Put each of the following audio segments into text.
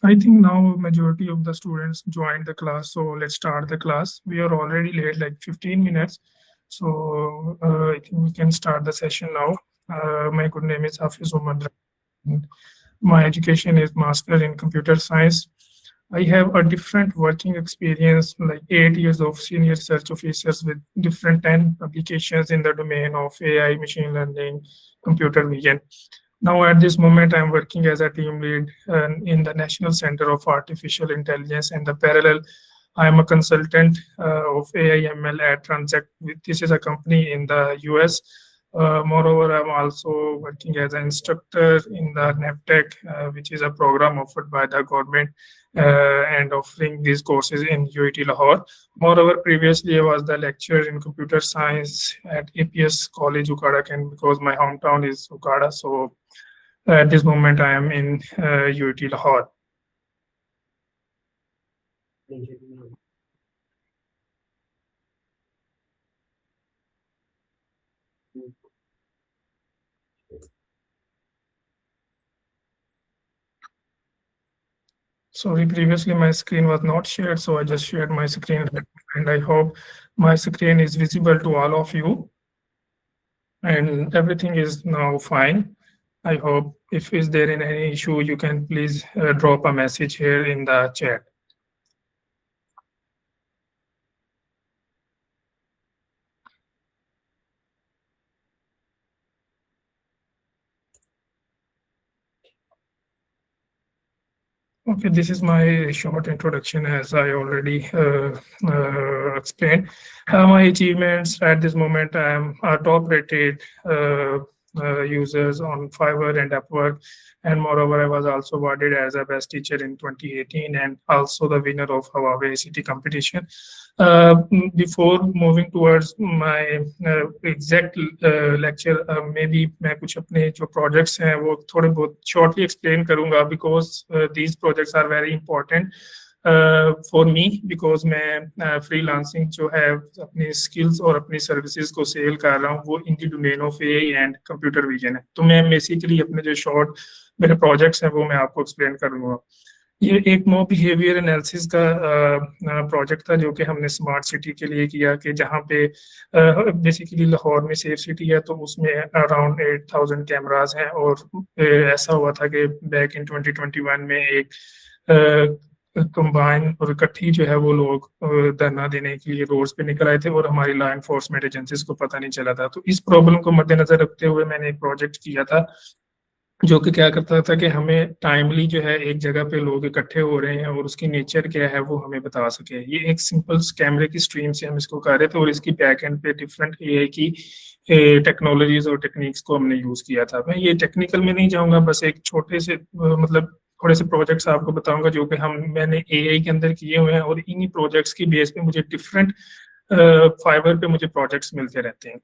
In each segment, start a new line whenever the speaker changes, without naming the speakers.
I think now majority of the students joined the class, so let's start the class. We are already late, like 15 minutes. So I think we can start the session now. My good name is Hafiz Umar. My education is Master in Computer Science. I have a different working experience, like 8 years of senior research officers with different 10 applications in the domain of AI, machine learning, computer vision. Now, at this moment, I'm working as a team lead in the National Center of Artificial Intelligence, and the parallel, I'm a consultant of AI ML at Transact. This is a company in the US. Moreover, I'm also working as an instructor in the NAPTEC, which is a program offered by the government and offering these courses in UIT Lahore. Moreover, previously I was the lecturer in computer science at APS College, Ukada, and because my hometown is Ukada, so at this moment I am in UIT Lahore. Sorry, previously my screen was not shared, so I just shared my screen, and I hope my screen is visible to all of you. And everything is now fine. I hope if is there any issue, you can please drop a message here in the chat. Okay, this is my short introduction, as I already explained. My achievements at this moment, I am a top-rated users on Fiverr and Upwork, and moreover, I was also awarded as a best teacher in 2018, and also the winner of Huawei City competition. Before moving towards my exact lecture, maybe मैं कुछ अपने जो projects हैं वो थोड़े बहुत shortly explain करूँगा, because these projects are very important for me, because मैं freelancing जो है अपनी skills और अपनी services को sell कर रहा हूँ, वो in the domain of AI and computer vision है. तो मैं basically अपने जो short मेरे projects हैं वो मैं आपको explain करूँगा. ये एक नो बिहेवियर एनालिसिस का प्रोजेक्ट था जो कि हमने स्मार्ट सिटी के लिए किया, कि जहाँ पे बेसिकली लाहौर में सेफ सिटी है, तो उसमें अराउंड 8000 कैमरास हैं, और ऐसा हुआ था कि बैक इन 2021 में एक कंबाइन और इकट्ठी जो है वो लोग धरना देने के लिए रोड्स पे निकल आए थे, और हमारी लॉ एनफोर्समेंट एजेंसीज को पता नहीं चला था. तो इस प्रॉब्लम को मद्देनजर रखते हुए मैंने एक प्रोजेक्ट किया था जो कि क्या करता था कि हमें टाइमली जो है एक जगह पे लोग इकट्ठे हो रहे हैं और उसकी नेचर क्या है वो हमें बता सके. ये एक सिंपल कैमरे की स्ट्रीम से हम इसको कर रहे थे, और इसकी बैक एंड पे डिफरेंट एआई की टेक्नोलॉजीज और टेक्निक्स को हमने यूज किया था. मैं ये टेक्निकल में नहीं जाऊंगा, बस एक छोटे से मतलब थोड़े से प्रोजेक्ट्स आपको बताऊंगा जो कि मैंने एआई के अंदर किए हुए हैं, और इन्हीं प्रोजेक्ट्स की बेस पे मुझे डिफरेंट फाइवर पे मुझे प्रोजेक्ट्स मिलते रहते हैं.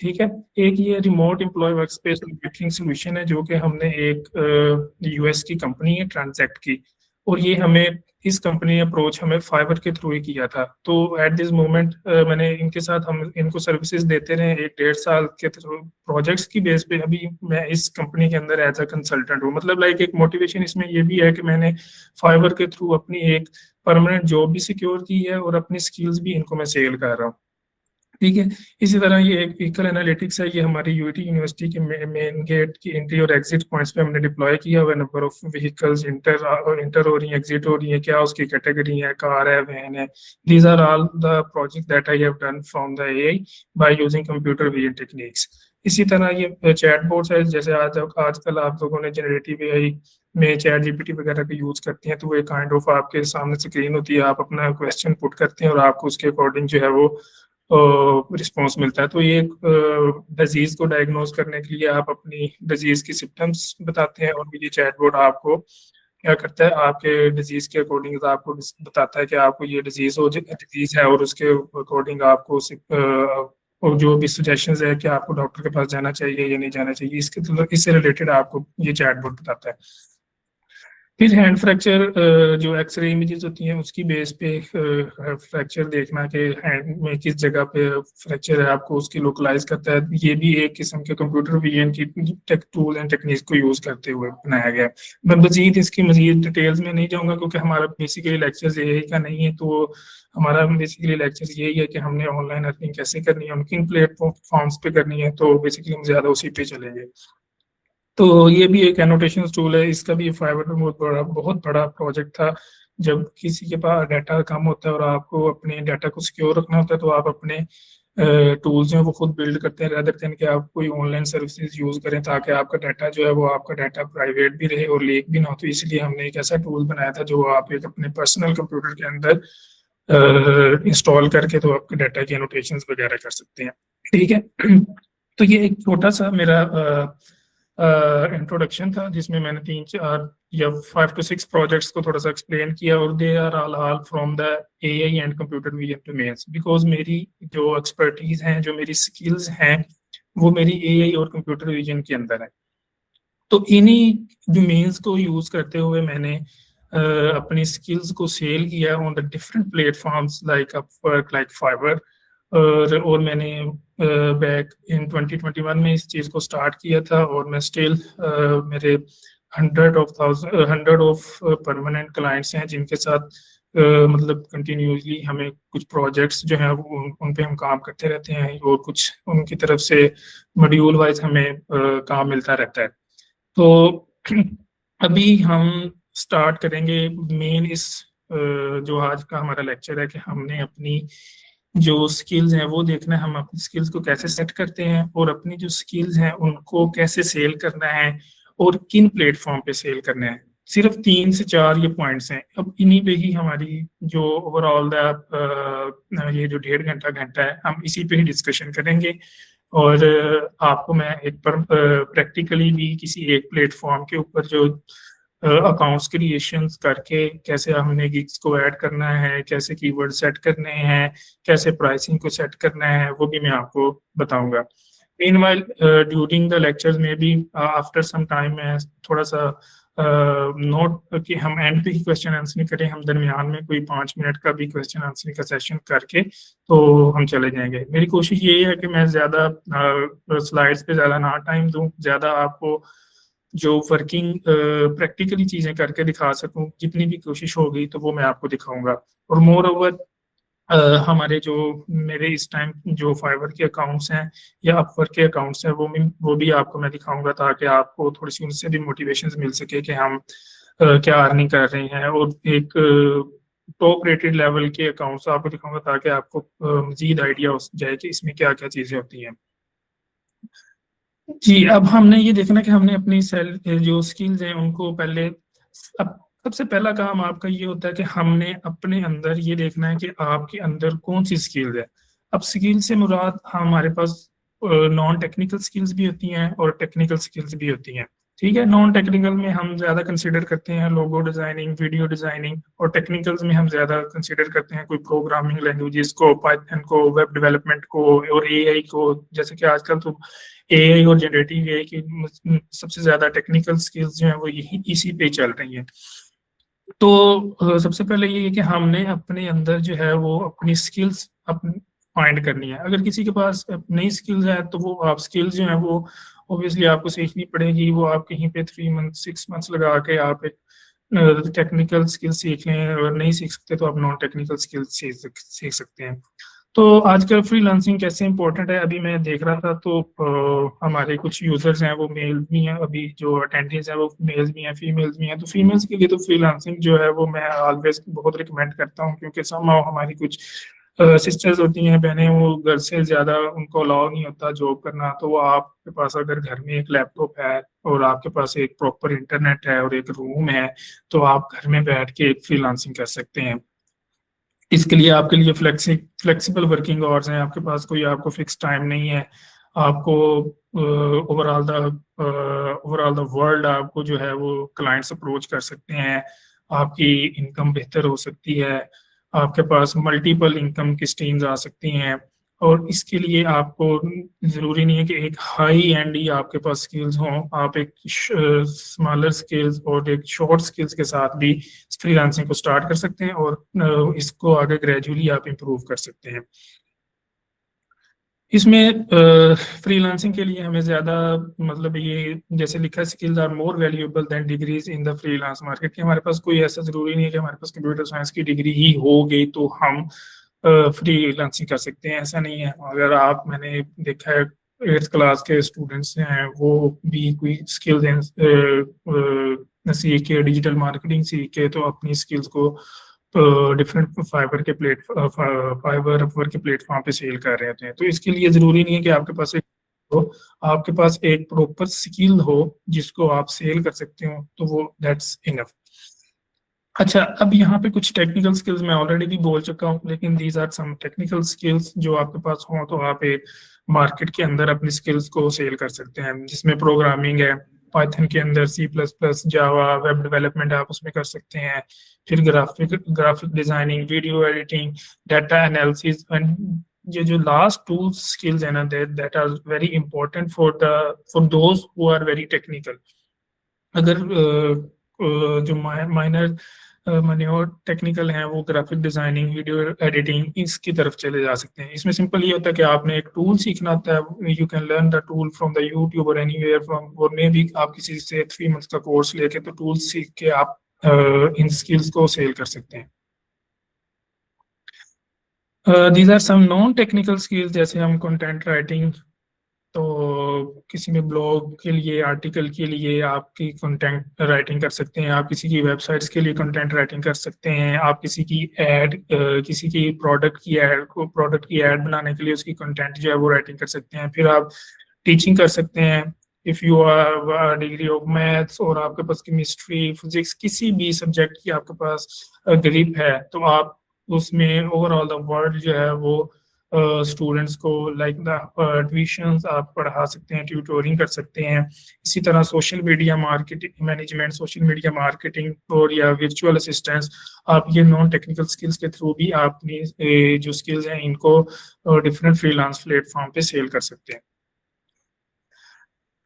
ठीक है. एक ये remote employ workspace management solution है जो कि हमने एक यूएस की कंपनी है ट्रांजैक्ट की, और ये हमें इस कंपनी अप्रोच हमें फाइवर के थ्रू ही किया था. तो एट दिस मोमेंट मैंने इनके साथ हम इनको सर्विसेज देते रहे 1-1.5 साल के थ्रू प्रोजेक्ट्स की बेस पे. अभी मैं इस कंपनी के अंदर एज अ कंसल्टेंट हूँ. मतलब लाइक एक मोटिवेशन इसमें ये भी है कि मैंने फाइवर के थ्रू अपनी एक परमानेंट जॉब भी सिक्योर की है, और अपनी स्किल्स भी इनको मैं सेल कर रहा हूँ. ठीक है. इसी तरह ये एक व्हीकल एनालिटिक्स है, ये हमारी यूटी यूनिवर्सिटी के मेन गेट की एंट्री और एग्जिट पॉइंट्स पे हमने डिप्लॉय किया हुआ. नंबर ऑफ व्हीकल्स इंटर हो रही हैं, एग्जिट हो रही हैं, क्या उसकी कैटेगरी है, कार है, वैन है. These are all the project that I have done from the AI by using computer vision techniques. इसी तरह ये चैट बोर्ड्स है, जैसे आजकल आप लोगों ने जनरेटिव एआई में चैट जीपीटी वगैरह का यूज करते हैं, तो वो एक काइंड ऑफ आपके सामने स्क्रीन होती है, आप अपना क्वेश्चन पुट करते हैं और आपको उसके अकॉर्डिंग जो है वो रिस्पॉन्स मिलता है. तो ये डिजीज को डायग्नोज करने के लिए आप अपनी डिजीज की सिम्टम्स बताते हैं, और ये चैटबॉट आपको क्या करता है, आपके डिजीज के अकॉर्डिंग आपको बताता है कि आपको ये डिजीज है, और उसके अकॉर्डिंग आपको और जो भी सजेशंस है कि आपको डॉक्टर के पास जाना चाहिए या नहीं जाना चाहिए, इससे रिलेटेड आपको ये चैटबॉट बताता है. फिर हैंड फ्रैक्चर, जो एक्सरे इमेजेस होती हैं उसकी बेस पे फ्रैक्चर देखना कि हैंड में किस जगह पे फ्रैक्चर है, आपको उसकी लोकलाइज करता है। ये भी एक किस्म के कंप्यूटर विजन की टेक टूल एंड टेक्निक्स को यूज करते हुए बनाया गया है। मैं मजीद इसकी मजीद डिटेल्स में नहीं जाऊंगा क्योंकि हमारा बेसिकली लेक्चर यही का नहीं है। तो हमारा बेसिकली लेक्चर यही है कि हमने ऑनलाइन अर्निंग कैसे करनी है, उनकी प्लेटफॉर्म्स पे करनी है। तो बेसिकली हम ज्यादा उसी पे चलेंगे। तो ये भी एक एनोटेशन टूल है, इसका भी फाइवर में बहुत बड़ा प्रोजेक्ट था। जब किसी के पास डाटा कम होता है और आपको अपने डाटा को सिक्योर रखना होता है तो आप अपने टूल्स हैं वो खुद बिल्ड करते हैं, रेदर देन कि आप कोई ऑनलाइन सर्विसेज यूज करें ताकि आपका डाटा जो है वो आपका डाटा प्राइवेट भी रहे और लीक भी ना हो। तो इसलिए हमने एक ऐसा टूल बनाया था जो आप एक अपने पर्सनल कंप्यूटर के अंदर इंस्टॉल करके तो आपके डाटा की एनोटेशन वगैरह कर सकते हैं। ठीक है। तो ये एक छोटा सा मेरा इंट्रोडक्शन था जिसमें मैंने 3-4 या 5 to 6 प्रोजेक्ट्स को थोड़ा सा एक्सप्लेन किया, और they are all from the AI and computer vision domains. Because मेरी जो एक्सपर्टीज हैं, जो मेरी स्किल्स हैं, वो मेरी एआई और कंप्यूटर विजन के अंदर है। तो इन्हीं डोमेन्स को यूज करते हुए मैंने अपनी स्किल्स को सेल किया on the different platforms like Upwork, like fibre. और मैंने बैक इन 2021 में इस चीज़ को स्टार्ट किया था, और मैं स्टिल मेरे 100 ऑफ परमानेंट क्लाइंट्स हैं जिनके साथ मतलब कंटिन्यूसली हमें कुछ प्रोजेक्ट्स जो हैं उन पे हम काम करते रहते हैं, और कुछ उनकी तरफ से मॉड्यूल वाइज हमें काम मिलता रहता है। तो अभी हम स्टार्ट करेंगे मेन इस जो आज का हमारा लेक्चर है कि हमने अपनी जो स्किल्स हैं वो देखना है, हम अपनी स्किल्स को कैसे सेट करते हैं और अपनी जो स्किल्स हैं उनको कैसे सेल करना है और किन प्लेटफॉर्म पे सेल करना है। सिर्फ 3 से 4 ये पॉइंट्स हैं। अब इन्हीं पे ही हमारी जो ओवरऑल ये जो 1.5 घंटा है हम इसी पे ही डिस्कशन करेंगे। और आपको मैं एक पर प्रैक्टिकली भी किसी एक प्लेटफॉर्म के ऊपर जो अकाउंट्स क्रिएशंस करके कैसे हमने गिग्स को ऐड करना है, कैसे कीवर्ड सेट करने हैं, कैसे प्राइसिंग को सेट करना है, वो भी मैं आपको बताऊंगा। मीनवाइल ड्यूरिंग द लेक्चर्स में भी आफ्टर सम टाइम मैं थोड़ा सा नोट कि हम एंड पे ही क्वेश्चन आंसर करें, हम दरमियान में कोई 5 मिनट का भी क्वेश्चन आंसर का सेशन करके तो हम चले जाएंगे। मेरी कोशिश यही है कि मैं ज़्यादा स्लाइड्स पे ज़्यादा ना टाइम दूं, ज़्यादा आपको जो वर्किंग प्रैक्टिकली चीज़ें करके दिखा सकूं। जितनी भी कोशिश होगी तो वो मैं आपको दिखाऊंगा। और मोर ओवर हमारे जो मेरे इस टाइम जो फाइवर के अकाउंट्स हैं या अपवर्क के अकाउंट्स हैं वो भी आपको मैं दिखाऊंगा ताकि आपको थोड़ी सी उनसे भी मोटिवेशन मिल सके कि हम क्या अर्निंग कर रहे हैं। और एक टॉप रेटेड लेवल के अकाउंट्स आपको दिखाऊंगा ताकि आपको मजीद आइडिया हो जाए कि इसमें क्या क्या चीज़ें होती हैं। जी, अब हमने ये देखना कि हमने अपनी जो स्किल्स हैं उनको पहले, अब सबसे पहला काम आपका ये होता है कि हमने अपने अंदर ये देखना है कि आपके अंदर कौन सी स्किल्स है। अब स्किल से मुराद हमारे पास नॉन टेक्निकल स्किल्स भी होती हैं और टेक्निकल स्किल्स भी होती हैं। ठीक है, नॉन टेक्निकल में हम ज्यादा कंसिडर करते हैं लोगो डिजाइनिंग, वीडियो डिजाइनिंग, और टेक्निकल्स में हम ज्यादा कंसिडर करते हैं कोई प्रोग्रामिंग लैंग्वेजेस को, पाइथन को, वेब डेवलपमेंट को और एआई को। जैसे कि आजकल तो एआई और जनरेटिव एआई की सबसे ज्यादा टेक्निकल स्किल्स जो हैं वो यही इसी पे चल रही हैं। तो सबसे पहले ये है कि हमने अपने अंदर जो है वो अपनी स्किल्स फाइंड करनी है। अगर किसी के पास नई स्किल्स है तो वो आप स्किल्स जो है वो ऑब्वियसली आपको सीखनी पड़ेगी। वो आप कहीं पे 3 मंथ 6 मंथ्स लगा के आप एक टेक्निकल स्किल सीख लें। अगर नहीं सीख सकते तो आप नॉन टेक्निकल स्किल्स सीख सकते हैं। तो आजकल फ्रीलांसिंग कैसे इंपॉर्टेंट है, अभी मैं देख रहा था तो हमारे कुछ यूजर्स हैं वो मेल भी हैं, अभी जो अटेंडेंस है वो मेल्स भी हैं, फीमेल्स भी हैं। तो फीमेल्स के लिए तो फ्रीलांसिंग जो है वो मैं ऑलवेज बहुत रिकमेंड करता हूँ, क्योंकि समहाउ हमारी कुछ सिस्टर्स होती हैं, बहनें, वो घर से ज़्यादा उनको अलाउ नहीं होता जॉब करना। तो वो आपके पास अगर घर में एक लैपटॉप है और आपके पास एक प्रॉपर इंटरनेट है और एक रूम है तो आप घर में बैठ के एक फ्रीलांसिंग कर सकते हैं। इसके लिए आपके लिए फ्लेक्सिबल वर्किंग आवर्स हैं, आपके पास कोई आपको फिक्स टाइम नहीं है। आपको ओवरऑल द वर्ल्ड आपको जो है वो क्लाइंट्स अप्रोच कर सकते हैं, आपकी इनकम बेहतर हो सकती है, आपके पास मल्टीपल इनकम की स्ट्रीम्स आ सकती हैं, और इसके लिए आपको ज़रूरी नहीं है कि एक हाई एंड ही आपके पास स्किल्स हों, आप एक स्मॉलर स्किल्स और एक शॉर्ट स्किल्स के साथ भी फ्रीलांसिंग को स्टार्ट कर सकते हैं और इसको आगे ग्रेजुअली आप इम्प्रूव कर सकते हैं। इसमें फ्रीलांसिंग के लिए हमें ज़्यादा मतलब ये जैसे लिखा skills are more valuable than degrees in the freelance market, कि हमारे पास कोई ऐसा ज़रूरी नहीं है कि हमारे पास कंप्यूटर साइंस की डिग्री ही हो गई तो हम फ्रीलांसिंग कर सकते हैं, ऐसा नहीं है। अगर आप, मैंने देखा है 8th क्लास के स्टूडेंट्स हैं वो भी कोई स्किल्स सीख के, डिजिटल मार्केटिंग सीख के तो अपनी स्किल्स को डिफरेंट फाइबर अपवर्क के प्लेटफॉर्म पे सेल कर रहे होते हैं। तो इसके लिए जरूरी नहीं है कि आपके पास एक हो, आपके पास एक प्रॉपर स्किल हो जिसको आप सेल कर सकते हो, तो वो दैट्स इनफ। अच्छा, अब यहाँ पे कुछ टेक्निकल स्किल्स मैं ऑलरेडी भी बोल चुका हूँ, लेकिन these are some technical skills जो आपके पास हो तो आप एक मार्केट के अंदर अपनी स्किल्स को सेल कर सकते हैं, जिसमें प्रोग्रामिंग है, पाइथन के अंदर C++, जावा, वेब डेवलपमेंट आप उसमें कर सकते हैं, फिर graphic designing, video editing, data analysis, and ये जो लास्ट टू स्किल्स है ना, that are very important for those who are very technical. अगर जो माइनर और टेक्निकल हैं वो ग्राफिक डिजाइनिंग, वीडियो एडिटिंग, इसकी तरफ चले जा सकते हैं। इसमें सिंपल ये होता है कि आपने एक टूल सीखना होता है, you can learn the tool from the YouTube और एनीवेयर फ्रॉम, और मे भी आप किसी से 3 मंथ्स का कोर्स लेके तो टूल सीख के आप इन स्किल्स को सेल कर सकते हैं। These are some non technical skills, जैसे हम कंटेंट राइटिंग, तो किसी में ब्लॉग के लिए, आर्टिकल के लिए आपकी कंटेंट राइटिंग कर सकते हैं, आप किसी की वेबसाइट्स के लिए कंटेंट राइटिंग कर सकते हैं, आप किसी की किसी की प्रोडक्ट की एड बनाने के लिए उसकी कंटेंट जो है वो राइटिंग कर सकते हैं। फिर आप टीचिंग कर सकते हैं, if you are degree of maths और आपके पास केमिस्ट्री, फिजिक्स, किसी भी सब्जेक्ट की आपके पास ग्रिप है तो आप उसमें ओवरऑल द वर्ल्ड जो है वो स्टूडेंट्स को लाइक द ट्यूशंस आप पढ़ा सकते हैं, ट्यूटोरिंग कर सकते हैं। इसी तरह social media marketing management, social media marketing और या वर्चुअल असिस्टेंस, आप ये नॉन टेक्निकल स्किल्स के थ्रू भी आप अपनी जो स्किल्स हैं इनको डिफरेंट फ्रीलांस प्लेटफॉर्म पे सेल कर सकते हैं।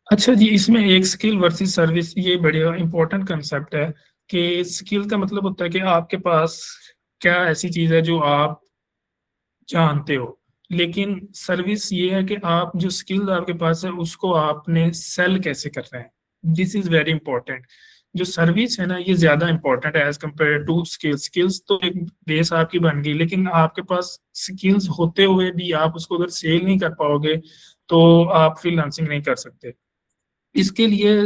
अच्छा जी, इसमें एक स्किल वर्सेस सर्विस, ये बढ़िया इंपॉर्टेंट कंसेप्ट है कि स्किल का मतलब होता है कि आपके पास क्या ऐसी चीज़ है जो आप जानते हो, लेकिन सर्विस ये है कि आप जो स्किल आपके पास है उसको आपने सेल कैसे कर रहे हैं, दिस इज वेरी इंपॉर्टेंट। जो सर्विस है ना ये ज्यादा इंपॉर्टेंट है as compare to skills. Skills तो एक बेस आपकी बन गई, लेकिन आपके पास स्किल्स होते हुए भी आप उसको अगर सेल नहीं कर पाओगे तो आप फ्रीलांसिंग नहीं कर सकते। इसके लिए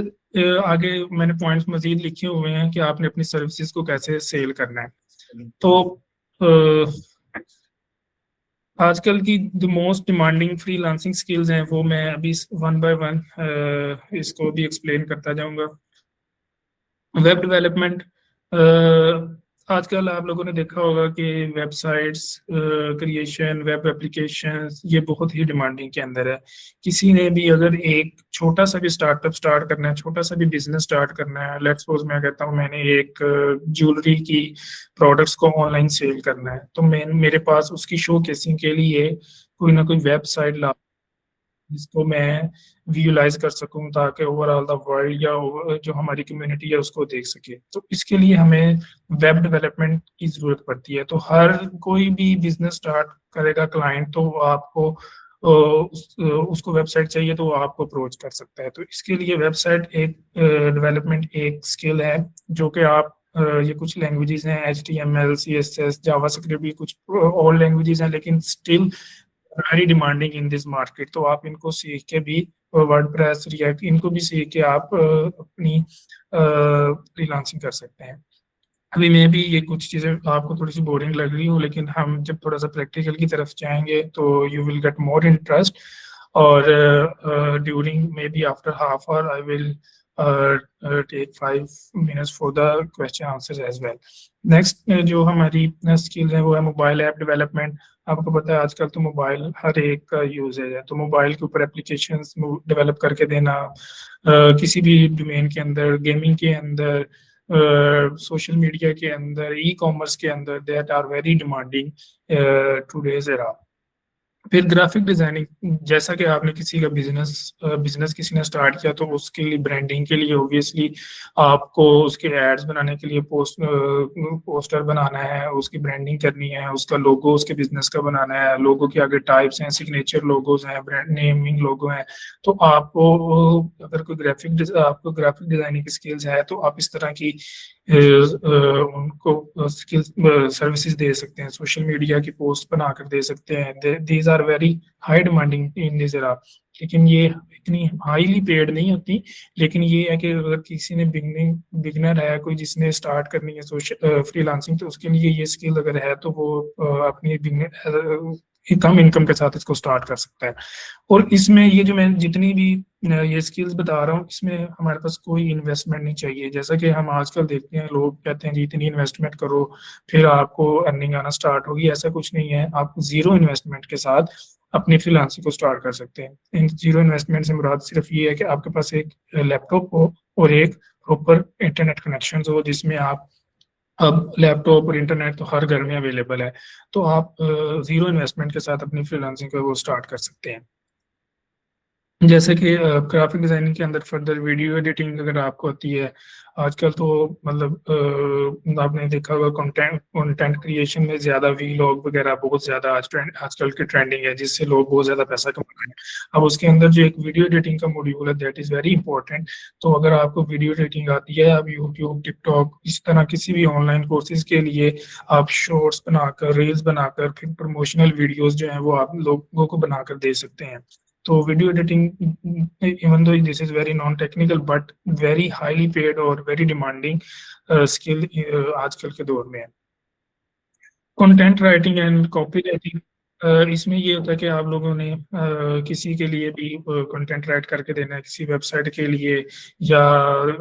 आगे मैंने पॉइंट्स मजीद लिखे हुए हैं कि आपने अपनी सर्विसेज को कैसे सेल करना है। तो आजकल की जो मोस्ट डिमांडिंग फ्रीलांसिंग स्किल्स हैं वो मैं अभी वन बाय वन इसको भी एक्सप्लेन करता जाऊंगा। वेब डेवलपमेंट, आजकल आप लोगों ने देखा होगा कि वेबसाइट्स क्रिएशन, वेब एप्लीकेशंस, ये बहुत ही डिमांडिंग के अंदर है। किसी ने भी अगर एक छोटा सा भी स्टार्टअप स्टार्ट करना है, छोटा सा भी बिजनेस स्टार्ट करना है, लेट्स सपोज मैं कहता हूँ मैंने एक ज्वेलरी की प्रोडक्ट्स को ऑनलाइन सेल करना है, तो मेरे पास उसकी शो केसिंग के लिए कोई ना कोई वेबसाइट ला जिसको मैं विजुलाइज कर सकूं ताकि ओवरऑल द वर्ल्ड या जो हमारी कम्युनिटी है उसको देख सके। तो इसके लिए हमें वेब डेवलपमेंट की जरूरत पड़ती है। तो हर कोई भी बिजनेस स्टार्ट करेगा क्लाइंट तो आपको उसको वेबसाइट चाहिए तो वो आपको अप्रोच कर सकता है। तो इसके लिए वेबसाइट एक डेवलपमेंट एक स्किल है जो कि आप ये कुछ लैंग्वेजेस हैं, HTML, CSS, जावास्क्रिप्ट, भी कुछ और लैंग्वेजेस हैं, लेकिन still very demanding in this market. तो आप इनको सीख के भी, वर्डप्रेस, रिएक्ट, इनको भी सीख के आप अपनी फ्रीलांसिंग कर सकते हैं। अभी मैं भी ये कुछ चीज़ें आपको थोड़ी सी बोरिंग लग रही हूँ, लेकिन हम जब थोड़ा सा प्रैक्टिकल की तरफ जाएंगे तो you will get more interest, और during may be after half hour I will take 5 minutes for the question answer as well. Next जो हमारी स्किल है वो है मोबाइल ऐप डेवलपमेंट। आपको पता है आजकल तो मोबाइल हर एक का यूज है, तो मोबाइल के ऊपर एप्लीकेशंस डेवलप करके देना, किसी भी डोमेन के अंदर, गेमिंग के अंदर, सोशल मीडिया के अंदर, ई कॉमर्स के अंदर, that are very demanding today's era. फिर ग्राफिक डिजाइनिंग, जैसा कि आपने किसी का बिजनेस किसी ने स्टार्ट किया तो उसके लिए ब्रांडिंग के लिए ऑब्वियसली आपको उसके एड्स बनाने के लिए पोस्टर बनाना है, उसकी ब्रांडिंग करनी है, उसका लोगो उसके बिजनेस का बनाना है, लोगो के आगे टाइप्स हैं, सिग्नेचर लोगोज हैं, ब्रांड नेमिंग लोगो हैं। तो आपको अगर कोई आपको ग्राफिक डिजाइनिंग की स्किल्स है तो आप इस तरह की उनको स्किल्स सर्विसेज दे सकते हैं, सोशल मीडिया की पोस्ट बनाकर दे सकते हैं। These are very high demanding in this era, लेकिन ये इतनी हाईली पेड नहीं होती। लेकिन ये है कि अगर किसी ने बिगनर है, कोई जिसने स्टार्ट करनी है सोशल फ्रीलांसिंग, तो उसके लिए ये स्किल अगर है तो वो अपनी कम इनकम के साथ इसको स्टार्ट कर सकता है। और इसमें ये जो मैं जितनी भी ये स्किल्स बता रहा हूँ, इसमें हमारे पास कोई इन्वेस्टमेंट नहीं चाहिए। जैसा कि हम आजकल देखते हैं, लोग कहते हैं जी इतनी इन्वेस्टमेंट करो फिर आपको अर्निंग आना स्टार्ट होगी। ऐसा कुछ नहीं है, आप जीरो इन्वेस्टमेंट के साथ अपनी फ्रीलांसिंग को स्टार्ट कर सकते हैं। इन जीरो इन्वेस्टमेंट से मुराद सिर्फ ये है कि आपके पास एक लैपटॉप हो और एक प्रॉपर इंटरनेट कनेक्शन हो, जिसमें आप, अब लैपटॉप और इंटरनेट तो हर घर में अवेलेबल है, तो आप जीरो इन्वेस्टमेंट के साथ अपनी फ्रीलांसिंग को वो स्टार्ट कर सकते हैं। जैसे कि ग्राफिक डिजाइनिंग के अंदर फर्दर वीडियो एडिटिंग अगर आपको आती है, आजकल तो मतलब आपने देखा होगा कंटेंट कंटेंट क्रिएशन में ज्यादा वीलॉग वगैरह बहुत ज्यादा आजकल की ट्रेंडिंग है, जिससे लोग बहुत ज्यादा पैसा कमा रहे हैं। अब उसके अंदर जो एक वीडियो एडिटिंग का मॉड्यूल है, दैट इज वेरी इंपॉर्टेंट। तो अगर आपको वीडियो एडिटिंग आती है, आप यूट्यूब, टिकटॉक, इस तरह किसी भी ऑनलाइन कोर्सेज के लिए आप शॉर्ट्स बनाकर, रील्स बनाकर, फिर प्रमोशनल वीडियोस जो है वो आप लोगों को बनाकर दे सकते हैं। तो video editing, even though this is very non technical but very highly paid और वेरी डिमांडिंग स्किल आजकल के दौर में है। Content writing and copy writing, इसमें ये होता है कि आप लोगों ने किसी के लिए भी कंटेंट राइट करके देना है, किसी वेबसाइट के लिए, या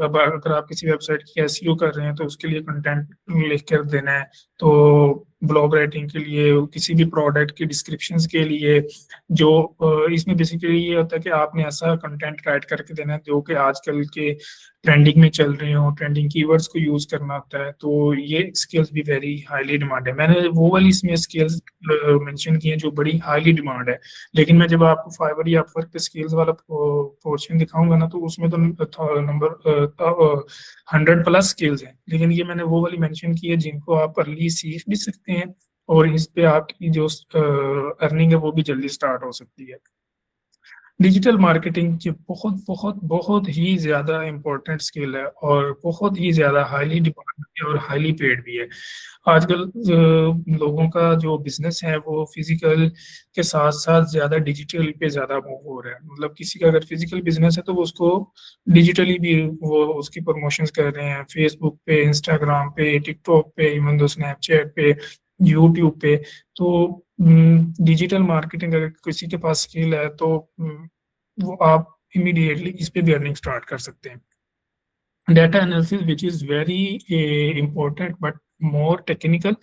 अब अगर आप किसी वेबसाइट की एसईओ कर रहे हैं तो उसके लिए कंटेंट लिख कर देना है। तो ब्लॉग राइटिंग के लिए, किसी भी प्रोडक्ट की डिस्क्रिप्शंस के लिए, जो इसमें बेसिकली ये होता है कि आपने ऐसा कंटेंट राइट करके देना है जो कि आजकल के ट्रेंडिंग में चल रहे हो, ट्रेंडिंग कीवर्ड्स को यूज करना होता है। तो ये स्किल्स भी वेरी हाईली डिमांड है। मैंने वो वाली इसमें स्किल्स मेंशन की हैं जो बड़ी हाईली डिमांड है, लेकिन मैं जब आपको फाइवर या अपवर्क पे स्किल्स वाला पोर्शन दिखाऊंगा ना, तो उसमें तो नंबर 100+ स्किल्स हैं। लेकिन ये मैंने वो वाली मेंशन की है जिनको आप अर्ली सीख भी सकते हैं, और इस पे आपकी जो अर्निंग है वो भी जल्दी स्टार्ट हो सकती है। डिजिटल मार्केटिंग की बहुत बहुत बहुत ही ज़्यादा इम्पोर्टेंट स्किल है, और बहुत ही ज़्यादा हाईली डिमांड है और हाईली पेड भी है। आजकल लोगों का जो बिजनेस है वो फिजिकल के साथ साथ ज़्यादा डिजिटल पे ज़्यादा मूव हो रहा है। मतलब किसी का अगर फिजिकल बिजनेस है तो वो उसको डिजिटली भी वो उसकी प्रमोशंस कर रहे हैं, फेसबुक पे, इंस्टाग्राम पे, टिकटॉक पे, इवन दो स्नैपचैट पे, यूट्यूब पे। तो डिजिटल मार्केटिंग अगर किसी के पास स्किल है तो वो आप इमीडिएटली इस पे भी अर्निंग स्टार्ट कर सकते हैं। Data analysis which is very important but more technical,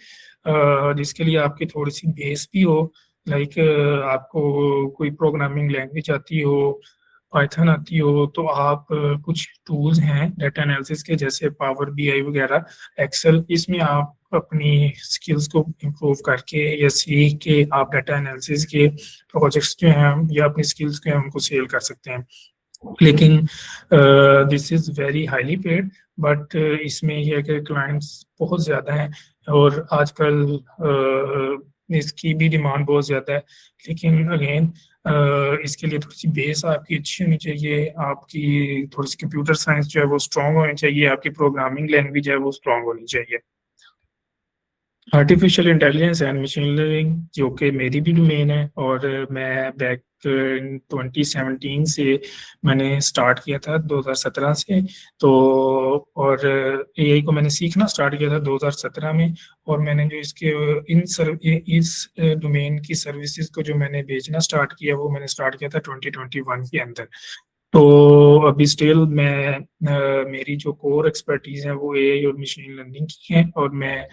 जिसके लिए आपकी थोड़ी सी बेस भी हो, लाइक आपको कोई प्रोग्रामिंग लैंग्वेज आती हो, पाइथन आती हो, तो आप कुछ टूल्स हैं डेटा एनालिसिस के, जैसे पावर बीआई वगैरह, एक्सेल, इसमें आप अपनी स्किल्स को इम्प्रूव करके या सीख के आप डेटा एनालिसिस के प्रोजेक्ट्स जो हैं या अपनी स्किल्स के हैं उनको सेल कर सकते हैं। लेकिन this is very highly paid, but इसमें यह है कि क्लाइंट्स बहुत ज़्यादा हैं, और आजकल इसकी भी डिमांड बहुत ज़्यादा है। लेकिन अगेन इसके लिए थोड़ी सी बेस आपकी अच्छी होनी चाहिए, आपकी थोड़ी सी कंप्यूटर साइंस जो है वो स्ट्रॉन्ग होनी चाहिए, आपकी प्रोग्रामिंग लैंग्वेज है वो स्ट्रॉन्ग होनी चाहिए। Artificial intelligence and machine learning, जो कि मेरी भी डोमेन है, और मैं बैक इन 2017 से मैंने स्टार्ट किया था, 2017 से। तो और एआई को मैंने सीखना स्टार्ट किया था 2017 में, और मैंने जो इस डोमेन की सर्विसेज को जो मैंने बेचना स्टार्ट किया वो मैंने स्टार्ट किया था 2021 के अंदर। तो अभी स्टिल मैं मेरी जो कोर एक्सपर्टीज है वो एआई और मशीन लर्निंग की है, और मैं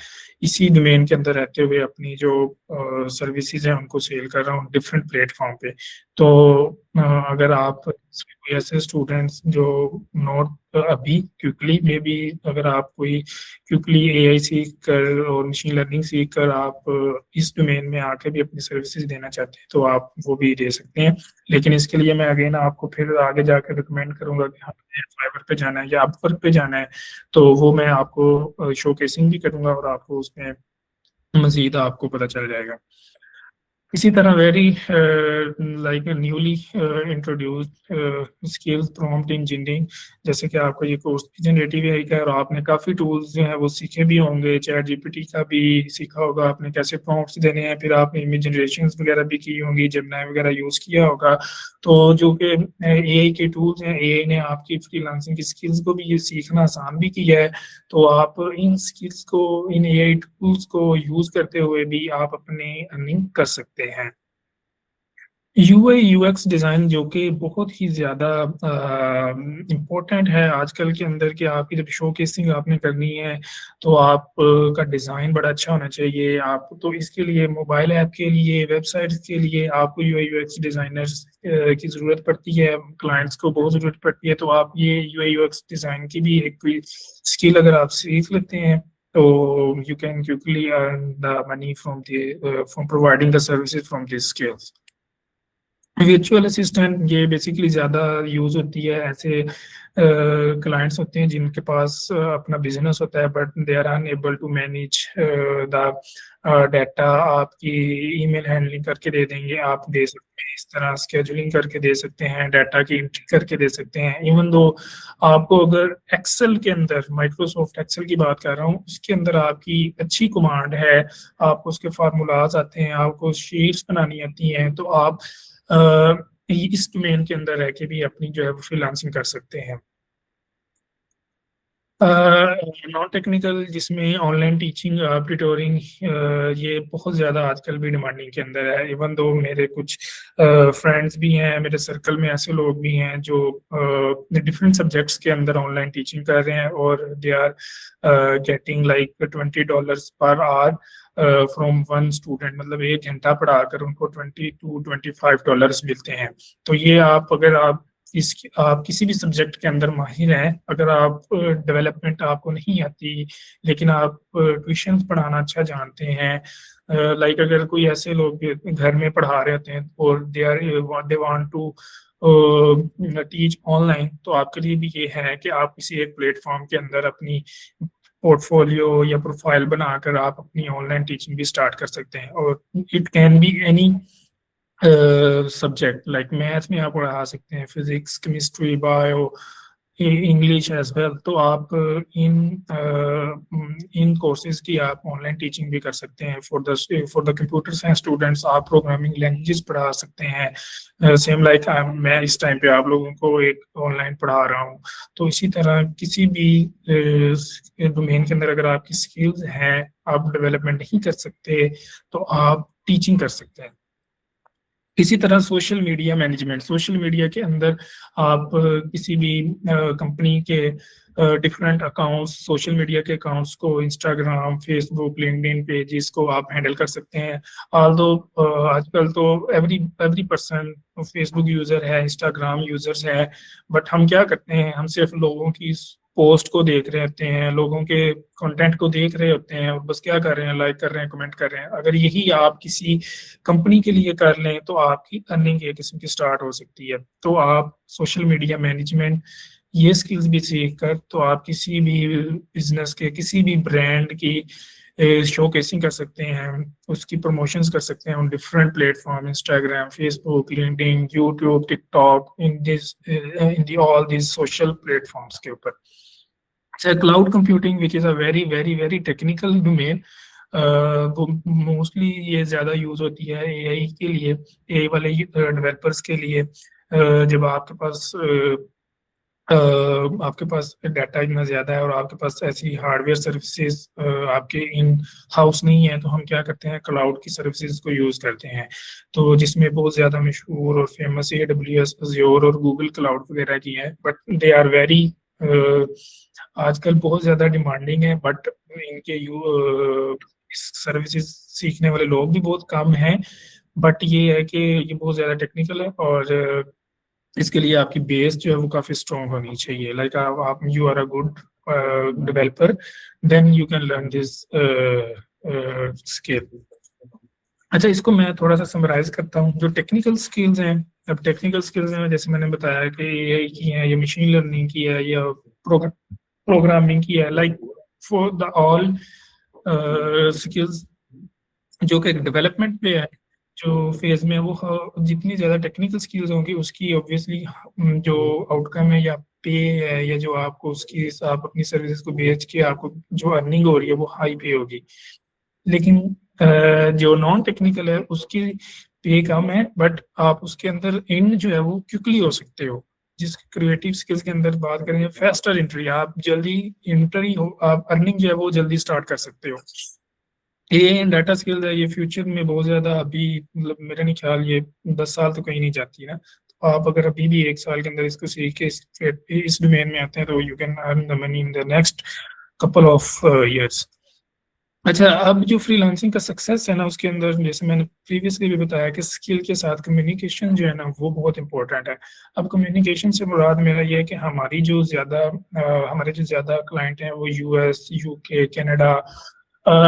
इसी डोमेन के अंदर रहते हुए अपनी जो सर्विसेज हैं उनको सेल कर रहा हूँ डिफरेंट प्लेटफॉर्म पे। तो अगर आप कोई ऐसे स्टूडेंट्स जो नॉट अभी क्विकली मे बी, अगर आप कोई क्विकली एआई सीख कर और मशीन लर्निंग सीख कर आप इस डोमेन में आके भी अपनी सर्विसेज देना चाहते हैं तो आप वो भी दे सकते हैं। लेकिन इसके लिए मैं अगेन आपको फिर आगे जाकर रिकमेंड करूंगा कि हाँ फाइवर पे जाना है या अपवर्क पे जाना है, तो वो मैं आपको शोकेसिंग भी करूंगा और आपको उसमें मजीद आपको पता चल जाएगा। इसी तरह very like newly introduced skills prompt engineering, जैसे कि आपका ये कोर्स जनरेटिव एआई का है और आपने काफ़ी टूल्स जो हैं वो सीखे भी होंगे, चैट जीपीटी का भी सीखा होगा आपने कैसे प्रॉम्प्ट्स देने हैं, फिर आपने इमेज जनरेशन वगैरह भी की होंगी, जेमिनी वगैरह यूज़ किया होगा। तो जो कि एआई के टूल्स हैं, एआई ने आपकी फ्रीलांसिंग की स्किल्स को भी ये सीखना आसान भी किया है। तो आप इन स्किल्स को, इन एआई टूल्स को यूज करते हुए भी आप अपनी अर्निंग कर सकते हैं। यूआई यूएक्स डिज़ाइन जो कि बहुत ही ज़्यादा इम्पोर्टेंट है आजकल के अंदर, कि आपकी जब शो केसिंग आपने करनी है तो आप का डिज़ाइन बड़ा अच्छा होना चाहिए। आप तो इसके लिए मोबाइल ऐप के लिए, वेबसाइट्स के लिए आपको यूआई यूएक्स डिज़ाइनर्स की ज़रूरत पड़ती है, क्लाइंट्स को बहुत ज़रूरत पड़ती है। तो आप ये यूआई यूएक्स डिज़ाइन की भी एक कोई स्किल अगर आप सीख लेते हैं तो you can quickly earn the money from providing the services from this skills. Virtual assistant ये बेसिकली ज़्यादा यूज़ होती है ऐसे क्लाइंट्स होते हैं जिनके पास अपना बिजनेस होता है but they are unable to manage the data. आपकी ईमेल हैंडलिंग करके दे देंगे, आप दे सकते हैं, इस तरह स्केजुलिंग करके दे सकते हैं, डाटा की एंट्री करके दे सकते हैं। इवन दो आपको अगर एक्सेल के अंदर, माइक्रोसॉफ्ट एक्सेल की बात कर रहा हूँ, उसके अंदर आपकी अच्छी कमांड है, आपको उसके फार्मूलाज आते हैं, आपको शीट्स बनानी आती हैं, तो आप इस डोमेन के अंदर रह के भी अपनी जो है वो फ्रीलांसिंग कर सकते हैं। नॉन टेक्निकल जिसमें ऑनलाइन टीचिंग, ट्यूटोरिंग, ये बहुत ज़्यादा आजकल भी डिमांडिंग के अंदर है। इवन दो मेरे कुछ फ्रेंड्स भी हैं, मेरे सर्कल में ऐसे लोग भी हैं जो डिफरेंट सब्जेक्ट्स के अंदर ऑनलाइन टीचिंग कर रहे हैं और they are getting like $20 per hour from one student, मतलब 1 घंटा पढ़ाकर उनको $20 to $25 मिलते हैं। तो ये आप अगर आप किसी भी सब्जेक्ट के अंदर माहिर हैं, अगर आप डेवलपमेंट आपको नहीं आती लेकिन आप ट्यूशन पढ़ाना अच्छा जानते हैं, लाइक अगर कोई ऐसे लोग घर में पढ़ा रहे होते हैं और they want to teach online, तो आपके लिए भी ये है कि आप किसी एक प्लेटफॉर्म के अंदर अपनी पोर्टफोलियो या प्रोफाइल बनाकर आप अपनी ऑनलाइन टीचिंग भी स्टार्ट कर सकते हैं। और it can be any subject, like math में आप पढ़ा सकते हैं, physics, chemistry, bio, English as well. तो आप इन कोर्सेज की आप ऑनलाइन टीचिंग भी कर सकते हैं। For the computer science students आप प्रोग्रामिंग लैंग्वेजेस पढ़ा सकते हैं, सेम लाइक मैं इस टाइम पे आप लोगों को एक ऑनलाइन पढ़ा रहा हूँ। तो इसी तरह किसी भी डोमेन के अंदर अगर आपकी स्किल्स हैं, आप डेवलपमेंट नहीं कर सकते तो आप टीचिंग कर सकते हैं। इसी तरह social media management, social media के अंदर आप किसी भी कंपनी के डिफरेंट अकाउंट्स, सोशल मीडिया के अकाउंट्स को, इंस्टाग्राम, फेसबुक, लिंक्डइन पेजेस को आप हैंडल कर सकते हैं। ऑल्दो आजकल तो एवरी पर्सन फेसबुक यूज़र है, इंस्टाग्राम यूज़र्स है, बट हम क्या करते हैं, हम सिर्फ लोगों की पोस्ट को देख रहे होते हैं, लोगों के कंटेंट को देख रहे होते हैं और बस क्या कर रहे हैं, लाइक कर रहे हैं, कमेंट कर रहे हैं। अगर यही आप किसी कंपनी के लिए कर लें तो आपकी अर्निंग एक किस्म की स्टार्ट हो सकती है। तो आप सोशल मीडिया मैनेजमेंट ये स्किल्स भी सीख कर तो आप किसी भी बिजनेस के, किसी भी ब्रांड की शो केसिंग कर सकते हैं, उसकी प्रमोशंस कर सकते हैं on different platform, Instagram, Facebook, LinkedIn, YouTube, TikTok, in the all this social platforms के ऊपर। Cloud computing which is a very very very technical domain, वो मोस्टली ये ज़्यादा यूज़ होती है एआई के लिए, एआई वाले डेवलपर्स के लिए। जब आपके पास डाटा इतना ज़्यादा है और आपके पास ऐसी हार्डवेयर सर्विसेज आपके इन हाउस नहीं है, तो हम क्या करते हैं, क्लाउड की सर्विसेज को यूज़ करते हैं। तो जिसमें बहुत ज़्यादा मशहूर और फेमस AWS, Azure और गूगल क्लाउड वगैरह की है, बट दे आर वेरी आजकल बहुत ज़्यादा डिमांडिंग है, बट इनके सर्विसेज सीखने वाले लोग भी बहुत कम हैं। बट ये है कि ये बहुत ज़्यादा टेक्निकल है और इसके लिए आपकी बेस जो है वो काफ़ी स्ट्रॉन्ग होनी चाहिए। लाइक आप you are a good developer, then you can learn this skill. अच्छा, इसको मैं थोड़ा सा समराइज करता हूँ। जो टेक्निकल स्किल्स हैं, अब टेक्निकल स्किल्स में जैसे मैंने बताया कि एआई की है, या मशीन लर्निंग की है, या प्रोग्रामिंग की है, like for the all skills जो कि डेवलपमेंट पे है, जो फेज में है, वो जितनी ज़्यादा टेक्निकल स्किल्स होंगी उसकी ऑब्वियसली जो आउटकम है या पे है, या जो आपको उसकी आप अपनी सर्विसेज को बेच के आपको जो अर्निंग हो रही है वो हाई पे होगी। लेकिन जो नॉन टेक्निकल है उसकी पे कम है, बट आप उसके अंदर इन जो है वो क्विकली हो सकते हो। जिस क्रिएटिव स्किल्स के अंदर बात करें, फास्टर एंट्री, आप जल्दी एंट्री हो, आप अर्निंग जो है वो जल्दी स्टार्ट कर सकते हो। ये एंड डाटा स्किल्स है, ये फ्यूचर में बहुत ज़्यादा, अभी मतलब मेरा नहीं ख्याल ये 10 साल तो कहीं नहीं जाती ना। तो आप अगर अभी भी 1 साल के अंदर इसको सीख के इस डोमेन में आते हैं तो you can earn the money in the next couple of years. अच्छा, अब जो फ्रीलांसिंग का सक्सेस है ना, उसके अंदर जैसे मैंने प्रीवियसली भी बताया कि स्किल के साथ कम्युनिकेशन जो है ना वो बहुत इंपॉर्टेंट है। अब कम्युनिकेशन से मुराद मेरा ये है कि हमारे जो ज़्यादा क्लाइंट हैं वो यूएस, यूके, कनाडा,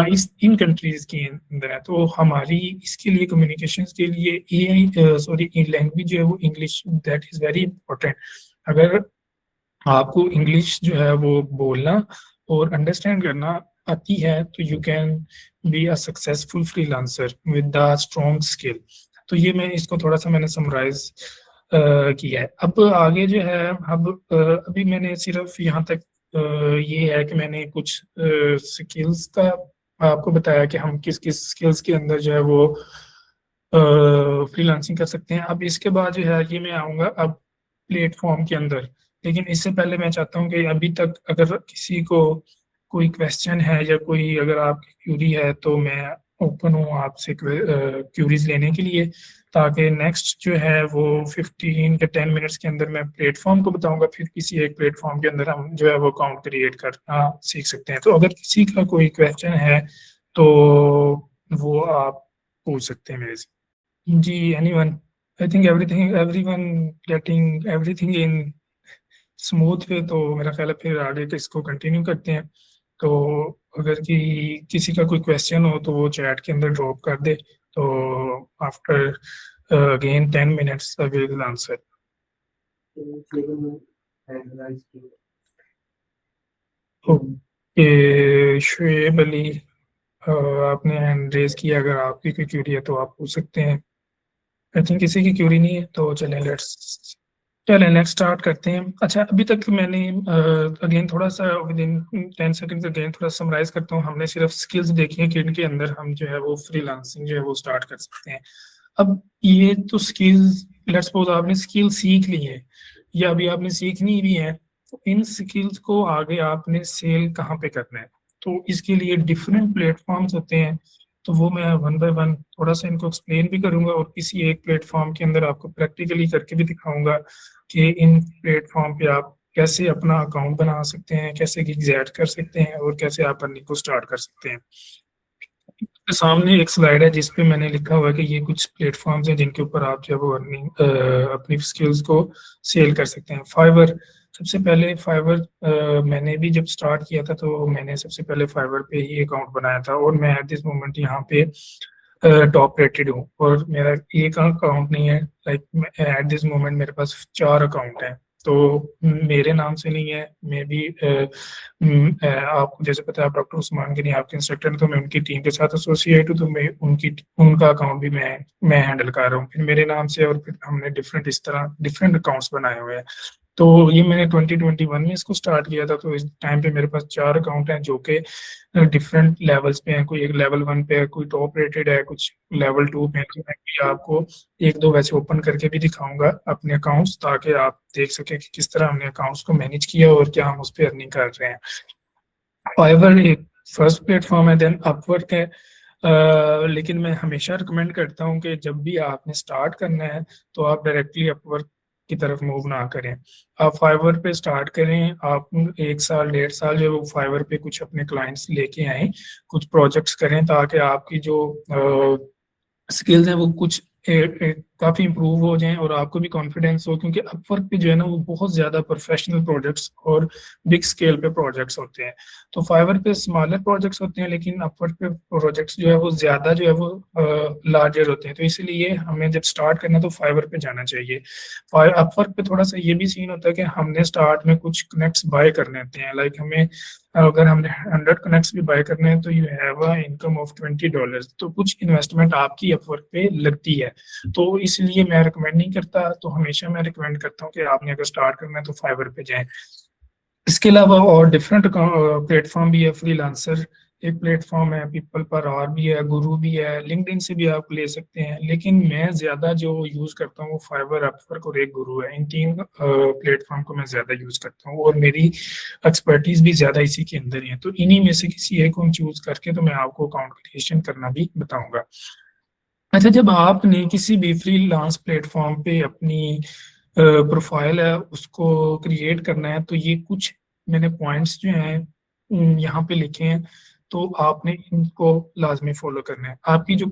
इस इन कंट्रीज़ के अंदर है। तो हमारी इसके लिए कम्युनिकेशन के लिए लैंग्वेज जो है वो English, that is very important. अगर आपको इंग्लिश जो है वो बोलना और अंडरस्टैंड करना आती है तो you can be a successful freelancer with the strong skill. तो ये मैं इसको थोड़ा सा मैंने समराइज किया है। अब आगे जो है, अब अभी मैंने सिर्फ यहाँ तक ये है कि मैंने कुछ स्किल्स का आपको बताया कि हम किस किस स्किल्स के अंदर जो है वो फ्रीलांसिंग कर सकते हैं। अब इसके बाद जो है ये मैं आऊँगा अब प्लेटफॉर्म के अंदर। लेकिन इससे पहले मैं चाहता हूँ कि अभी तक अगर किसी को कोई क्वेश्चन है या कोई अगर आपकी क्यूरी है तो मैं ओपन हूँ आपसे क्यूरीज लेने के लिए, ताकि नेक्स्ट जो है वो 15 से 10 मिनट्स के अंदर मैं प्लेटफॉर्म को बताऊंगा, फिर किसी एक प्लेटफॉर्म के अंदर हम जो है वो अकाउंट क्रिएट करना सीख सकते हैं। तो अगर किसी का कोई क्वेश्चन है तो वो आप पूछ सकते हैं मेरे से। जी, anyone. I think everyone getting everything in smooth way, तो मेरा ख्याल है फिर आगे के इसको कंटिन्यू करते हैं। तो अगर किसी का कोई क्वेश्चन हो तो वो चैट के अंदर ड्रॉप कर दे, तो after again 10 minutes I will answer. Okay Shoaib Ali, आपने हैंड रेज किया, अगर आपकी कोई क्यूरी है तो आप पूछ सकते हैं। आई थिंक किसी की क्यूरी नहीं है, तो चलें नेक्स्ट स्टार्ट करते हैं। अच्छा, अभी तक मैंने अगेन थोड़ा सा विद इन 10 सेकंड्स अगेन थोड़ा समराइज करता हूँ। हमने सिर्फ स्किल्स देखी हैं कि इनके अंदर हम जो है वो फ्रीलांसिंग जो है वो स्टार्ट कर सकते हैं। अब ये तो स्किल्स, लेट्स सपोज आपने स्किल सीख ली है या अभी आपने सीखनी भी है, तो इन स्किल्स को आगे आपने सेल कहाँ पे करना है, तो इसके लिए डिफरेंट प्लेटफॉर्म्स होते हैं। तो वो मैं वन बाय वन थोड़ा सा इनको एक्सप्लेन भी करूंगा और किसी एक प्लेटफॉर्म के अंदर आपको प्रैक्टिकली करके भी दिखाऊंगा कि इन प्लेटफॉर्म पे आप कैसे अपना अकाउंट बना सकते हैं, कैसे गिग्स ऐड कर सकते हैं और कैसे आप अर्निंग को स्टार्ट कर सकते हैं। तो सामने एक स्लाइड है जिस पे मैंने लिखा हुआ है कि ये कुछ प्लेटफॉर्म्स हैं जिनके ऊपर आप जो है वो अर्निंग अपनी स्किल्स को सेल कर सकते हैं। फाइवर, सबसे पहले फाइवर मैंने भी जब स्टार्ट किया था तो मैंने सबसे पहले फाइवर पे ही अकाउंट बनाया था और मैं एट दिस मोमेंट यहाँ पे टॉप रेटेड हूँ। और मेरा एक अकाउंट नहीं है, लाइक एट दिस मोमेंट मेरे पास 4 अकाउंट हैं। तो मेरे नाम से नहीं है, मैं भी आपको जैसे पता है आप डॉक्टर उस्मान गिनी आपके इंस्ट्रक्टर हैं, तो मैं उनकी टीम के साथ एसोसिएट हूँ, तो मैं उनका अकाउंट भी मैं हैंडल कर रहा हूँ फिर मेरे नाम से। और फिर हमने डिफरेंट इस तरह डिफरेंट अकाउंट्स बनाए हुए हैं। तो ये मैंने 2021 में इसको स्टार्ट किया था। तो इस टाइम पे मेरे पास 4 अकाउंट हैं जो कि डिफरेंट लेवल्स पे हैं। कोई एक लेवल 1 पे है, कोई टॉप रेटेड है, कुछ लेवल 2 पे है। तो मैं भी आपको एक दो वैसे ओपन करके भी दिखाऊंगा अपने अकाउंट्स, ताकि आप देख सकें कि किस तरह हमने अकाउंट्स को मैनेज किया और क्या हम उस पर अर्निंग कर रहे हैं। फाइवर एक फर्स्ट प्लेटफॉर्म है, देन अपवर्क है। लेकिन मैं हमेशा रिकमेंड करता हूँ कि जब भी आपने स्टार्ट करना है तो आप डायरेक्टली अपवर्क की तरफ मूव ना करें, आप फाइवर पे स्टार्ट करें। आप 1 साल 1.5 साल जो फाइवर पे कुछ अपने क्लाइंट्स लेके आए, कुछ प्रोजेक्ट्स करें, ताकि आपकी जो स्किल्स हैं वो कुछ काफ़ी इम्प्रूव हो जाएं और आपको भी कॉन्फिडेंस हो, क्योंकि अपवर्क पे जो है ना वो बहुत ज़्यादा प्रोफेशनल प्रोजेक्ट्स और बिग स्केल पे प्रोजेक्ट्स होते हैं। तो फाइवर पे स्मॉलर प्रोजेक्ट्स होते हैं, लेकिन अपवर्क पे प्रोजेक्ट्स जो है वो ज़्यादा जो है वो लार्जर होते हैं। तो इसीलिए हमें जब स्टार्ट करना तो फाइवर पे जाना चाहिए। अपवर्क पे थोड़ा सा ये भी सीन होता है कि हमने स्टार्ट में कुछ कनेक्ट्स बाय करने होते हैं। लाइक हमें अगर हमने 100 कनेक्ट्स भी बाय करने हैं तो you have a income of $20, तो कुछ इन्वेस्टमेंट आपकी अपवर्क पे लगती है। तो इसलिए मैं रिकमेंड नहीं करता, तो हमेशा मैं रिकमेंड करता हूँ कि आपने अगर स्टार्ट करना है तो फाइवर पे जाएं। इसके अलावा और डिफरेंट प्लेटफॉर्म भी है। फ्रीलांसर एक प्लेटफॉर्म है, पीपल पर आर भी है, गुरु भी है, लिंक्डइन से भी आप ले सकते हैं। लेकिन मैं ज्यादा जो यूज करता हूँ वो फाइवर, अपवर्क और एक गुरु है। इन तीन प्लेटफॉर्म को मैं ज्यादा यूज करता हूँ और मेरी एक्सपर्टीज भी ज्यादा इसी के अंदर ही है। तो इन्हीं में से किसी एक को चूज करके तो मैं आपको अकाउंट क्रिएशन करना भी बताऊंगा। अच्छा, जब आपने किसी भी फ्रीलांस प्लेटफॉर्म पे अपनी प्रोफाइल है उसको क्रिएट करना है, तो ये कुछ मैंने पॉइंट्स जो हैं यहाँ पे लिखे हैं, तो आपने इनको लाजमी फॉलो करना है। आपकी जो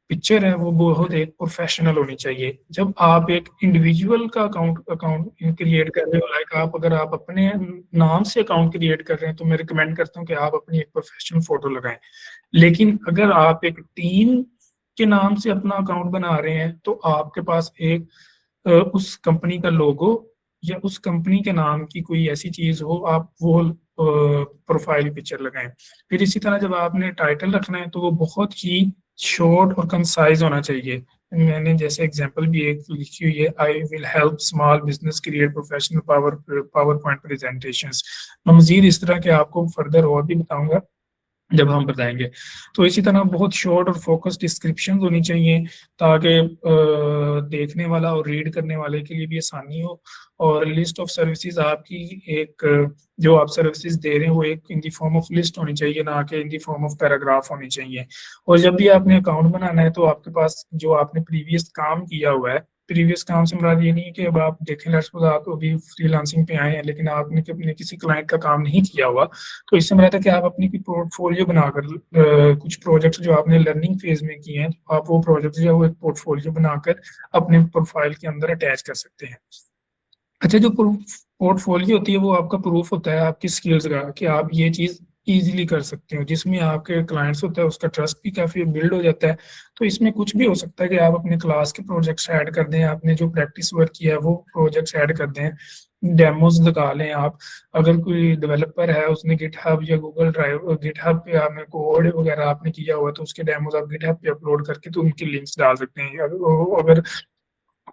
पिक्चर है वो बहुत एक प्रोफेशनल होनी चाहिए। जब आप एक इंडिविजुअल का अकाउंट अकाउंट क्रिएट कर रहे हो, लाइक आप अगर आप अपने नाम से अकाउंट क्रिएट कर रहे हैं, तो मैं रिकमेंड करता हूँ कि आप अपनी एक प्रोफेशनल फोटो लगाएं। लेकिन अगर आप एक टीम के नाम से अपना अकाउंट बना रहे हैं, तो आपके पास एक उस कंपनी का लोगो या उस कंपनी के नाम की कोई ऐसी चीज हो, आप वो प्रोफाइल पिक्चर लगाएं। फिर इसी तरह जब आपने टाइटल रखना है तो वो बहुत ही शॉर्ट और कंसाइज होना चाहिए। मैंने जैसे एग्जांपल भी एक लिखी हुई है, I will help small business create professional power point presentations. मैं मजीद इस तरह के आपको फर्दर और भी बताऊंगा जब हम बताएंगे। तो इसी तरह बहुत शॉर्ट और फोकस डिस्क्रिप्शन होनी चाहिए, ताकि देखने वाला और रीड करने वाले के लिए भी आसानी हो। और लिस्ट ऑफ सर्विसेज आपकी एक जो आप सर्विसेज दे रहे हैं वो एक इन दी फॉर्म ऑफ लिस्ट होनी चाहिए, ना कि इन दी फॉर्म ऑफ पैराग्राफ होनी चाहिए। और जब भी आपने अकाउंट बनाना है तो आपके पास जो आपने प्रीवियस काम किया हुआ है, प्रीवियस काम से मुराद ये नहीं है कि अब आप देखें लेट्स सपोज आप अभी फ्रीलांसिंग पे आए हैं लेकिन आपने अपने किसी क्लाइंट का काम नहीं किया हुआ, तो इससे मेरा था कि आप अपनी कोई पोर्टफोलियो बनाकर कुछ प्रोजेक्ट्स जो आपने लर्निंग फेज में किए हैं, तो आप वो प्रोजेक्ट जो है वो एक पोर्टफोलियो बनाकर अपने प्रोफाइल के अंदर अटैच कर सकते हैं। अच्छा, जो पोर्टफोलियो होती है वो आपका प्रूफ होता है आपकी स्किल्स का, कि आप ये चीज़ इजीली कर सकते हो, जिसमें आपके क्लाइंट्स होता है उसका ट्रस्ट भी काफ़ी बिल्ड हो जाता है। तो इसमें कुछ भी हो सकता है कि आप अपने क्लास के प्रोजेक्ट्स ऐड कर दें, आपने जो प्रैक्टिस वर्क किया है वो प्रोजेक्ट्स ऐड कर दें, डेमोज लगा लें आप। अगर कोई डेवलपर है उसने गिटहब या गूगल ड्राइव गिटहब पे आपने कोड वगैरह आपने किया हुआ तो उसके डेमोज आप गिटहब पे अपलोड करके तो उनकी लिंक्स डाल सकते हैं। अगर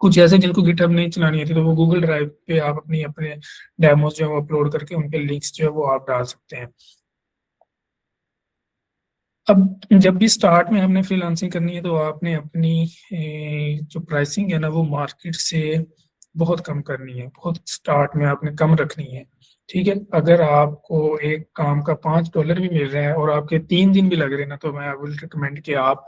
कुछ ऐसे जिनको गिटहब नहीं चलानी आती तो वो गूगल ड्राइव पे आप अपनी अपने डेमोज जो है वो अपलोड करके उनके लिंक्स जो है वो आप डाल सकते हैं। अब जब भी स्टार्ट में हमने फ्रीलांसिंग करनी है तो आपने अपनी जो प्राइसिंग है ना वो मार्केट से बहुत कम करनी है, बहुत स्टार्ट में आपने कम रखनी है। ठीक है, अगर आपको एक काम का $5 भी मिल रहा है और आपके 3 दिन भी लग रहे हैं ना, तो मैं आई विल रिकमेंड कि आप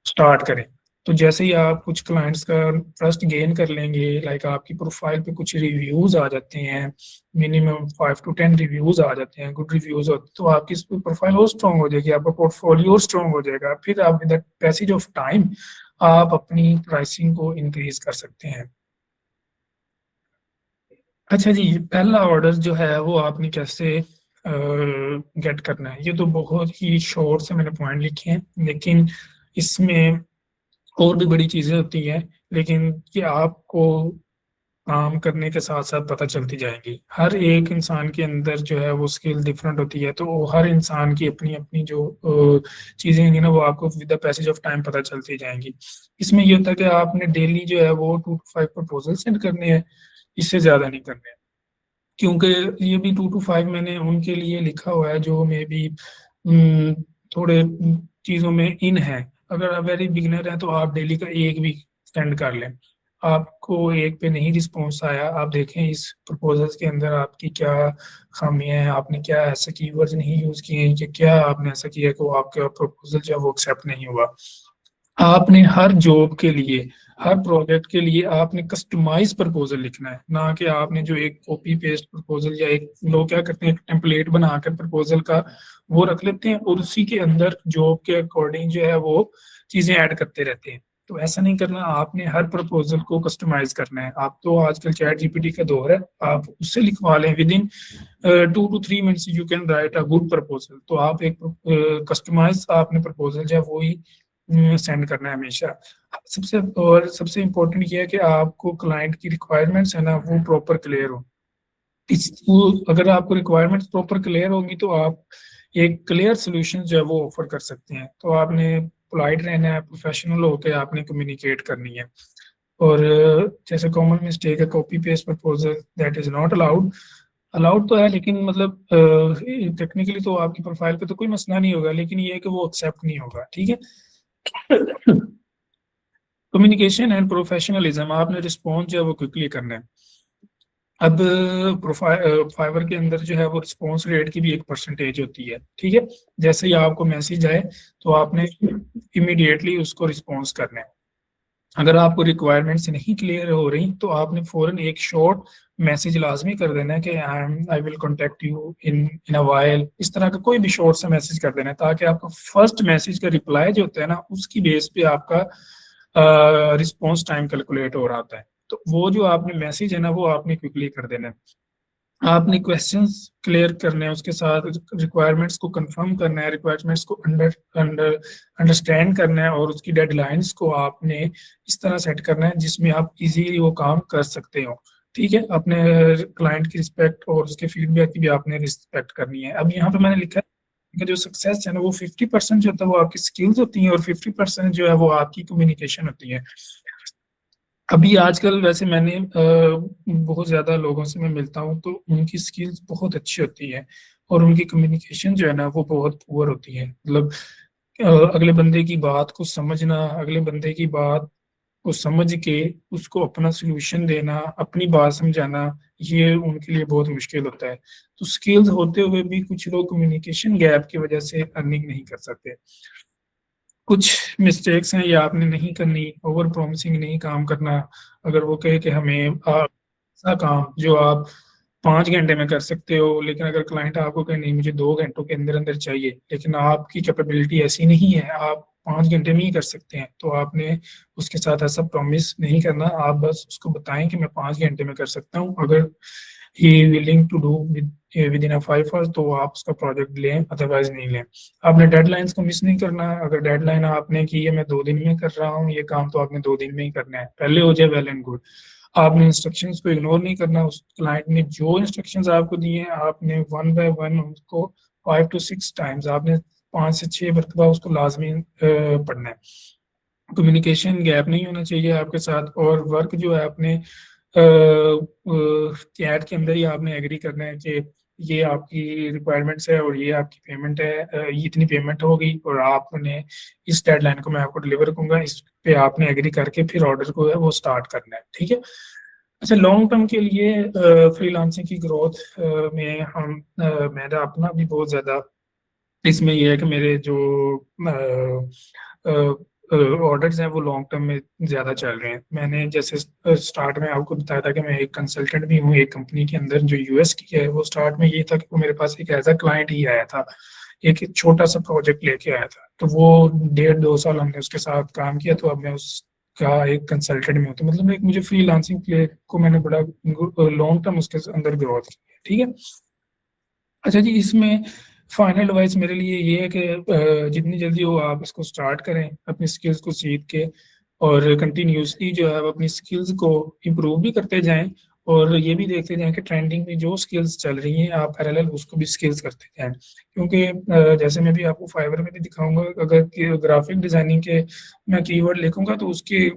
स्टार्ट करें। तो जैसे ही आप कुछ क्लाइंट्स का ट्रस्ट गेन कर लेंगे, लाइक आपकी प्रोफाइल पे कुछ रिव्यूज आ जाते हैं, मिनिमम 5 to 10 रिव्यूज आ जाते हैं, गुड रिव्यूज होते हैं, तो आपकी प्रोफाइल और स्ट्रॉन्ग हो जाएगी, आपका पोर्टफोलियो और स्ट्रॉन्ग हो जाएगा। फिर आप with the passage of time आप अपनी प्राइसिंग को इंक्रीज कर सकते हैं। अच्छा जी, पहला ऑर्डर जो है वो आपने कैसे गेट करना है, ये तो बहुत ही शॉर्ट से मैंने पॉइंट लिखे हैं, लेकिन इसमें और भी बड़ी चीजें होती हैं, लेकिन ये आपको काम करने के साथ साथ पता चलती जाएंगी। हर एक इंसान के अंदर जो है वो स्किल डिफरेंट होती है, तो वो हर इंसान की अपनी अपनी जो चीजें होंगी ना वो आपको with the passage of time पता चलती जाएंगी। इसमें ये होता है कि आपने डेली जो है वो 2 to 5 प्रपोजल सेंड करने हैं, इससे ज्यादा नहीं करने हैं। क्योंकि ये भी 2 to 5 मैंने उनके लिए लिखा हुआ है जो मे बी थोड़े चीज़ों में इन है। अगर आप वेरी बिगिनर हैं तो आप डेली का एक भी सेंड कर लें। आपको एक पे नहीं रिस्पॉन्स आया, आप देखें इस प्रपोजल्स के अंदर आपकी क्या खामियां हैं, आपने क्या ऐसे कीवर्ड्स नहीं यूज़ किए हैं, कि क्या आपने ऐसा किया कि वो आपका प्रपोजल जो है वो एक्सेप्ट नहीं हुआ। आपने हर जॉब के लिए, हर प्रोजेक्ट के लिए आपने कस्टमाइज प्रपोजल लिखना है, ना कि आपने जो एक कॉपी पेस्ट प्रपोजल या एक लोग क्या करते हैं, एक टेम्पलेट बनाकर प्रपोजल का वो रख लेते हैं और उसी के अंदर जॉब के अकॉर्डिंग जो है वो चीजें ऐड करते रहते हैं। तो ऐसा नहीं करना, आपने हर प्रपोजल को कस्टमाइज करना है। आप तो आजकल चैट जीपीटी का दौर है, आप उससे लिखवा लें, with in 2 to 3 minutes you can write a good proposal. तो आप एक कस्टमाइज आपने प्रपोजल जो है वो ही सेंड करना है हमेशा। सबसे इम्पोर्टेंट ये है कि आपको क्लाइंट की रिक्वायरमेंट्स है ना वो प्रॉपर क्लियर हो। अगर आपको रिक्वायरमेंट्स प्रॉपर क्लियर होगी तो आप एक क्लियर सोल्यूशन जो है वो ऑफर कर सकते हैं। तो आपने पोलाइट रहना है, प्रोफेशनल होकर आपने कम्युनिकेट करनी है। और जैसे कॉमन मिस्टेक है copy paste proposal, that is not allowed. Allowed तो है लेकिन मतलब टेक्निकली तो आपकी प्रोफाइल पे तो कोई मसला नहीं होगा, लेकिन ये है कि वो एक्सेप्ट नहीं होगा, ठीक है। कम्युनिकेशन एंड प्रोफेशनलिज्म, आपने रिस्पॉन्स जो है वो क्विकली करना है। अब प्रोफाइल फाइवर के अंदर जो है वो रिस्पॉन्स रेट की भी एक परसेंटेज होती है, ठीक है। जैसे ही आपको मैसेज आए तो आपने इमीडिएटली उसको रिस्पॉन्स करना है। अगर आपको रिक्वायरमेंट्स नहीं क्लियर हो रही तो आपने फौरन एक शॉर्ट मैसेज लाजमी कर देना है कि I will contact you in in a while. इस तरह का कोई भी शॉर्ट सा मैसेज कर देना है ताकि आपका फर्स्ट मैसेज का रिप्लाई जो होता है ना उसकी बेस पे आपका रिस्पॉन्स टाइम कैलकुलेट हो रहा होता है। तो वो जो आपने मैसेज है ना वो आपने क्विकली कर देना है। आपने क्वेश्चंस क्लियर करने हैं, उसके साथ रिक्वायरमेंट्स को कंफर्म करना है, रिक्वायरमेंट्स को अंडर अंडर अंडरस्टैंड करना है और उसकी डेडलाइंस को आपने इस तरह सेट करना है जिसमें आप इजीली वो काम कर सकते हो, ठीक है। अपने क्लाइंट की रिस्पेक्ट और उसके फीडबैक की भी आपने रिस्पेक्ट करनी है। अब यहाँ पे मैंने लिखा है कि जो सक्सेस है ना वो 50% जो होता है वो आपकी स्किल्स होती हैं और 50% जो है वो आपकी कम्युनिकेशन होती है। अभी आजकल वैसे मैंने बहुत ज़्यादा लोगों से मैं मिलता हूँ तो उनकी स्किल्स बहुत अच्छी होती है और उनकी कम्युनिकेशन जो है ना वो बहुत पुअर होती है। मतलब अगले बंदे की बात को समझना, अगले बंदे की बात को समझ के उसको अपना सोल्यूशन देना, अपनी बात समझाना, ये उनके लिए बहुत मुश्किल होता है। तो स्किल्स होते हुए भी कुछ लोग कम्युनिकेशन गैप की वजह से अर्निंग नहीं कर सकते। कुछ मिस्टेक्स हैं ये आपने नहीं करनी, ओवर प्रॉमिसिंग नहीं काम करना। अगर वो कहे कि हमें ऐसा काम जो आप 5 घंटे में कर सकते हो, लेकिन अगर क्लाइंट आपको कहे नहीं मुझे 2 घंटों के अंदर अंदर चाहिए, लेकिन आपकी कैपेबिलिटी ऐसी नहीं है, आप 5 घंटे में ही कर सकते हैं, तो आपने उसके साथ ऐसा प्रॉमिस नहीं करना। आप बस उसको बताएं कि मैं 5 घंटे में कर सकता हूँ, अगर he willing to do within a 5 hours तो आप उसका प्रोजेक्ट लें, अदरवाइज नहीं लें। आपने डेडलाइंस को मिस नहीं करना। अगर डेडलाइन आपने की है मैं 2 दिन में कर रहा हूँ ये काम, तो आपने 2 दिन में ही करना है, पहले हो जाए वेल एंड गुड। आपने इंस्ट्रक्शंस को इग्नोर नहीं करना। उस क्लाइंट ने जो इंस्ट्रक्शंस आपको दिए हैं आपने वन बाय वन उसको 5 to 6 टाइम्स आपने 5 से 6 मरतबा उसको लाजमी पढ़ना है। कम्युनिकेशन गैप नहीं होना चाहिए आपके साथ। और वर्क जो है आपने चैट के अंदर ही आपने एग्री करना है कि ये आपकी रिक्वायरमेंट्स है और ये आपकी पेमेंट है, ये इतनी पेमेंट होगी और आपने इस डेडलाइन को मैं आपको डिलीवर करूंगा, इस पे आपने एग्री करके फिर ऑर्डर को है वो स्टार्ट करना है, ठीक है। अच्छा, लॉन्ग टर्म के लिए फ्रीलांसिंग की ग्रोथ में मेरा अपना भी बहुत ज़्यादा इसमें यह है कि मेरे जो ऑर्डर्स हैं वो लॉन्ग टर्म में ज़्यादा चल रहे हैं। मैंने जैसे स्टार्ट में आपको बताया था कि मैं एक कंसल्टेंट भी हूँ एक कंपनी के अंदर जो यूएस की है। वो स्टार्ट में ये था कि वो मेरे पास एक एज अ क्लाइंट ही आया था, एक छोटा सा प्रोजेक्ट लेके आया था। तो वो 1.5-2 साल हमने उसके साथ काम किया, तो अब मैं उसका एक कंसल्टेंट में हूँ। तो मतलब एक मुझे फ्रीलांसिंग प्ले को मैंने बड़ा लॉन्ग टर्म उसके अंदर ग्रोथ की है, ठीक है। अच्छा जी, इसमें फाइनल एडवाइस मेरे लिए ये है कि जितनी जल्दी हो आप इसको स्टार्ट करें, अपनी स्किल्स को सीख के, और कंटिन्यूसली जो है अपनी स्किल्स को इम्प्रूव भी करते जाएं। और ये भी देखते जाएं कि ट्रेंडिंग में जो स्किल्स चल रही हैं आप पैरेलल उसको भी स्किल्स करते जाएं। क्योंकि जैसे मैं भी आपको फाइवर में भी दिखाऊंगा, अगर ग्राफिक डिजाइनिंग के मैं कीवर्ड लिखूंगा तो उसके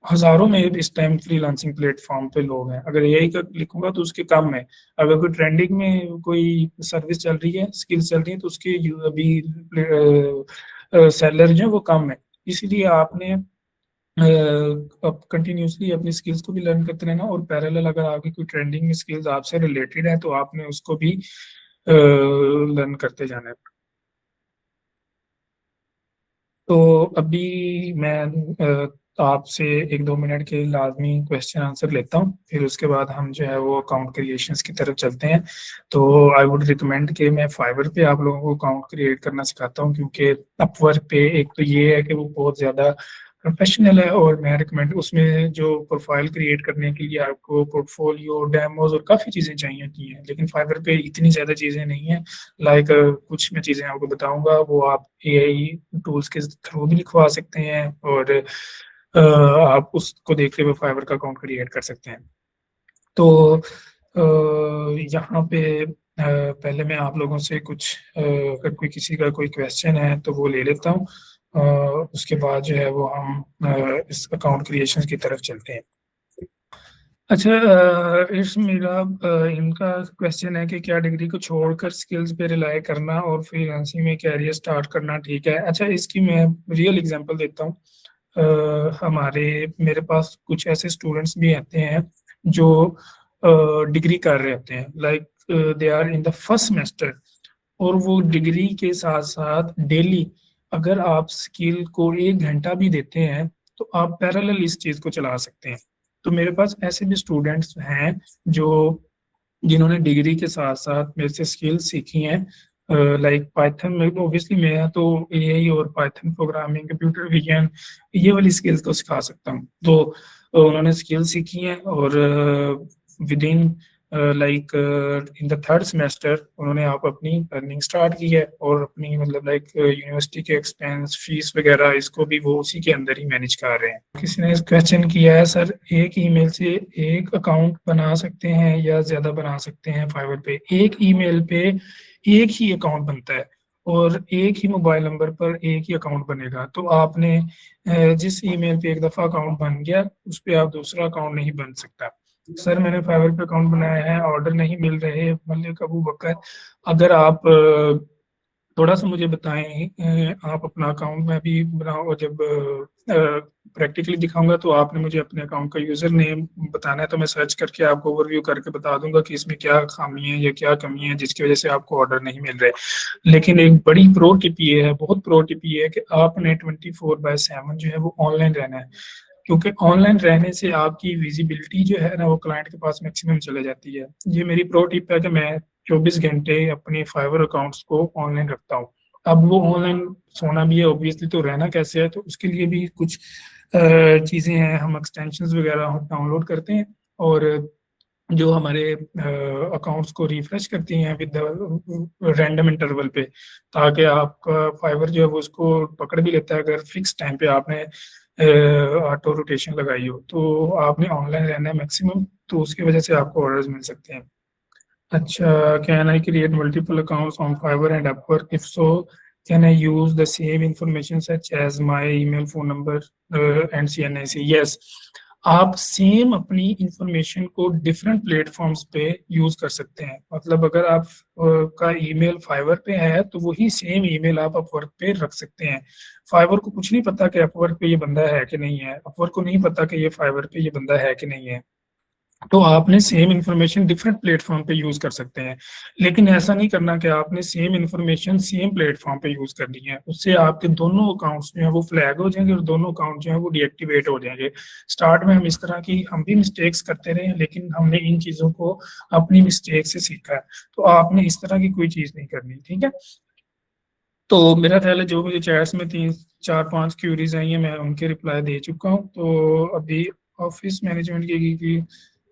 हजारों में इस टाइम फ्रीलांसिंग प्लेटफॉर्म पे लोग हैं। अगर यही का लिखूंगा तो उसके कम है। अगर कोई ट्रेंडिंग में कोई सर्विस चल रही है, स्किल्स चल रही है, तो उसके अभी सेलर जो है वो कम है। इसीलिए आपने अब कंटिन्यूसली अपनी स्किल्स को भी लर्न करते रहना, और पैरेलल अगर आपकी कोई ट्रेंडिंग में स्किल्स आपसे रिलेटेड है तो आपने उसको भी लर्न करते जाना है। तो अभी मैं आपसे 1-2 मिनट के लाजमी क्वेश्चन आंसर लेता हूँ, फिर उसके बाद हम जो है वो अकाउंट क्रिएशंस की तरफ चलते हैं। तो आई वुड रिकमेंड कि मैं फाइवर पे आप लोगों को अकाउंट क्रिएट करना सिखाता हूँ, क्योंकि अपवर्क पे एक तो ये है कि वो बहुत ज़्यादा प्रोफेशनल है, और मैं रिकमेंड उसमें जो प्रोफाइल क्रिएट करने के लिए आपको पोर्टफोलियो, डेमोज और काफ़ी चीज़ें चाहिए होती हैं, लेकिन फाइवर पे इतनी ज़्यादा चीज़ें नहीं हैं। लाइक कुछ मैं चीज़ें आपको बताऊंगा, वो आप एआई टूल्स के थ्रू भी लिखवा सकते हैं, और आप उसको देखते हुए फाइवर का अकाउंट क्रिएट कर सकते हैं। तो यहाँ पे पहले मैं आप लोगों से कुछ अगर कोई किसी का कोई क्वेश्चन है तो वो ले लेता हूँ। उसके बाद जो है वो हम इस अकाउंट क्रिएशन की तरफ चलते हैं। अच्छा, इस मेरा इनका क्वेश्चन है कि क्या डिग्री को छोड़कर स्किल्स पे रिलाय करना और फ्रीलांसिंग में कैरियर स्टार्ट करना ठीक है? अच्छा, इसकी मैं रियल एग्जांपल देता हूँ। हमारे मेरे पास कुछ ऐसे स्टूडेंट्स भी आते हैं जो डिग्री कर रहे होते हैं, like they are in the first semester, और वो डिग्री के साथ साथ डेली अगर आप स्किल को 1 घंटा भी देते हैं तो आप पैरेलल इस चीज़ को चला सकते हैं। तो मेरे पास ऐसे भी स्टूडेंट्स हैं जो जिन्होंने डिग्री के साथ साथ मेरे से स्किल्स सीखी हैं, लाइक पाइथन में। ऑब्वियसली मैं तो एआई और पाइथन प्रोग्रामिंग, कंप्यूटर विजन, ये वाली स्किल्स तो सिखा सकता हूँ। तो उन्होंने स्किल्स सीखी हैं, और with in like in the third semester उन्होंने आप अपनी अर्निंग स्टार्ट की है, और अपनी मतलब लाइक यूनिवर्सिटी के एक्सपेंस, फीस वगैरह इसको भी वो उसी के अंदर ही मैनेज कर रहे हैं। किसी ने क्वेश्चन किया है, सर एक ईमेल से एक अकाउंट बना सकते हैं या ज्यादा बना सकते हैं फाइवर पे? एक ईमेल पे एक ही अकाउंट बनता है, और एक ही मोबाइल नंबर पर एक ही अकाउंट बनेगा। तो आपने जिस ईमेल पे एक दफ़ा अकाउंट बन गया, उस पर आप दूसरा अकाउंट नहीं बन सकता। सर मैंने फाइवर पे अकाउंट बनाया है, ऑर्डर नहीं मिल रहे, मलिक अबू बकर। अगर आप थोड़ा सा मुझे बताएं, आप अपना अकाउंट में भी बनाओ, और जब प्रैक्टिकली दिखाऊंगा तो आपने मुझे अपने अकाउंट का यूज़र नेम बताना है, तो मैं सर्च करके आपको ओवरव्यू करके बता दूंगा कि इसमें क्या खामी है या क्या कमी है जिसकी वजह से आपको ऑर्डर नहीं मिल रहे। लेकिन एक बड़ी प्रो टिप ये है, बहुत प्रो टिप ये है कि आपने 24/7 जो है वो ऑनलाइन रहना है, क्योंकि ऑनलाइन रहने से आपकी विजिबिलिटी जो है ना वो क्लाइंट के पास मैक्सिमम चले जाती है। ये मेरी प्रो टिप है कि मैं 24 घंटे अपने फाइवर अकाउंट्स को ऑनलाइन रखता हूँ। अब वो ऑनलाइन सोना भी है ऑब्वियसली, तो रहना कैसे है, तो उसके लिए भी कुछ चीज़ें हैं। हम एक्सटेंशंस वगैरह डाउनलोड करते हैं, और जो हमारे अकाउंट्स को रिफ्रेश करती हैं विद रैंडम इंटरवल पे, ताकि आपका फाइवर जो है वो उसको पकड़ भी लेता है अगर फिक्स टाइम पे आपने ऑटो रोटेशन लगाई हो। तो आपने ऑनलाइन रहना है मैक्सिमम, तो उसकी वजह से आपको ऑर्डर्स मिल सकते हैं। अच्छा, can I create multiple accounts on Fiverr and Upwork? If so, can I use the same information such as my email, phone number and CNIC? Yes, आप सेम अपनी इंफॉर्मेशन को डिफरेंट प्लेटफॉर्म्स पे use कर सकते हैं। मतलब अगर आप का ईमेल फाइवर पे है तो वही सेम ईमेल आप अपवर्क पे रख सकते हैं। फाइवर को कुछ नहीं पता कि अपवर्क पे ये बंदा है कि नहीं है, अपवर्क को नहीं पता कि ये फाइवर पे ये बंदा है कि नहीं है। तो आपने सेम इंफॉर्मेशन डिफरेंट प्लेटफॉर्म पे यूज कर सकते हैं, लेकिन ऐसा नहीं करना कि आपने सेम इंफॉर्मेशन सेम प्लेटफॉर्म पे यूज करनी है। उससे आपके दोनों अकाउंट्स जो है वो फ्लैग हो जाएंगे, और दोनों अकाउंट जो है वो डीएक्टिवेट हो जाएंगे। स्टार्ट में हम इस तरह की हम भी मिस्टेक्स करते रहे, लेकिन हमने इन चीजों को अपनी मिस्टेक से सीखा है। तो आपने इस तरह की कोई चीज नहीं करनी, ठीक है? तो मेरा ख्याल है जो मुझे चैट्स में 3-4-5 क्यूरीज आई हैं, मैं उनके रिप्लाई दे चुका हूँ। तो अभी ऑफिस मैनेजमेंट की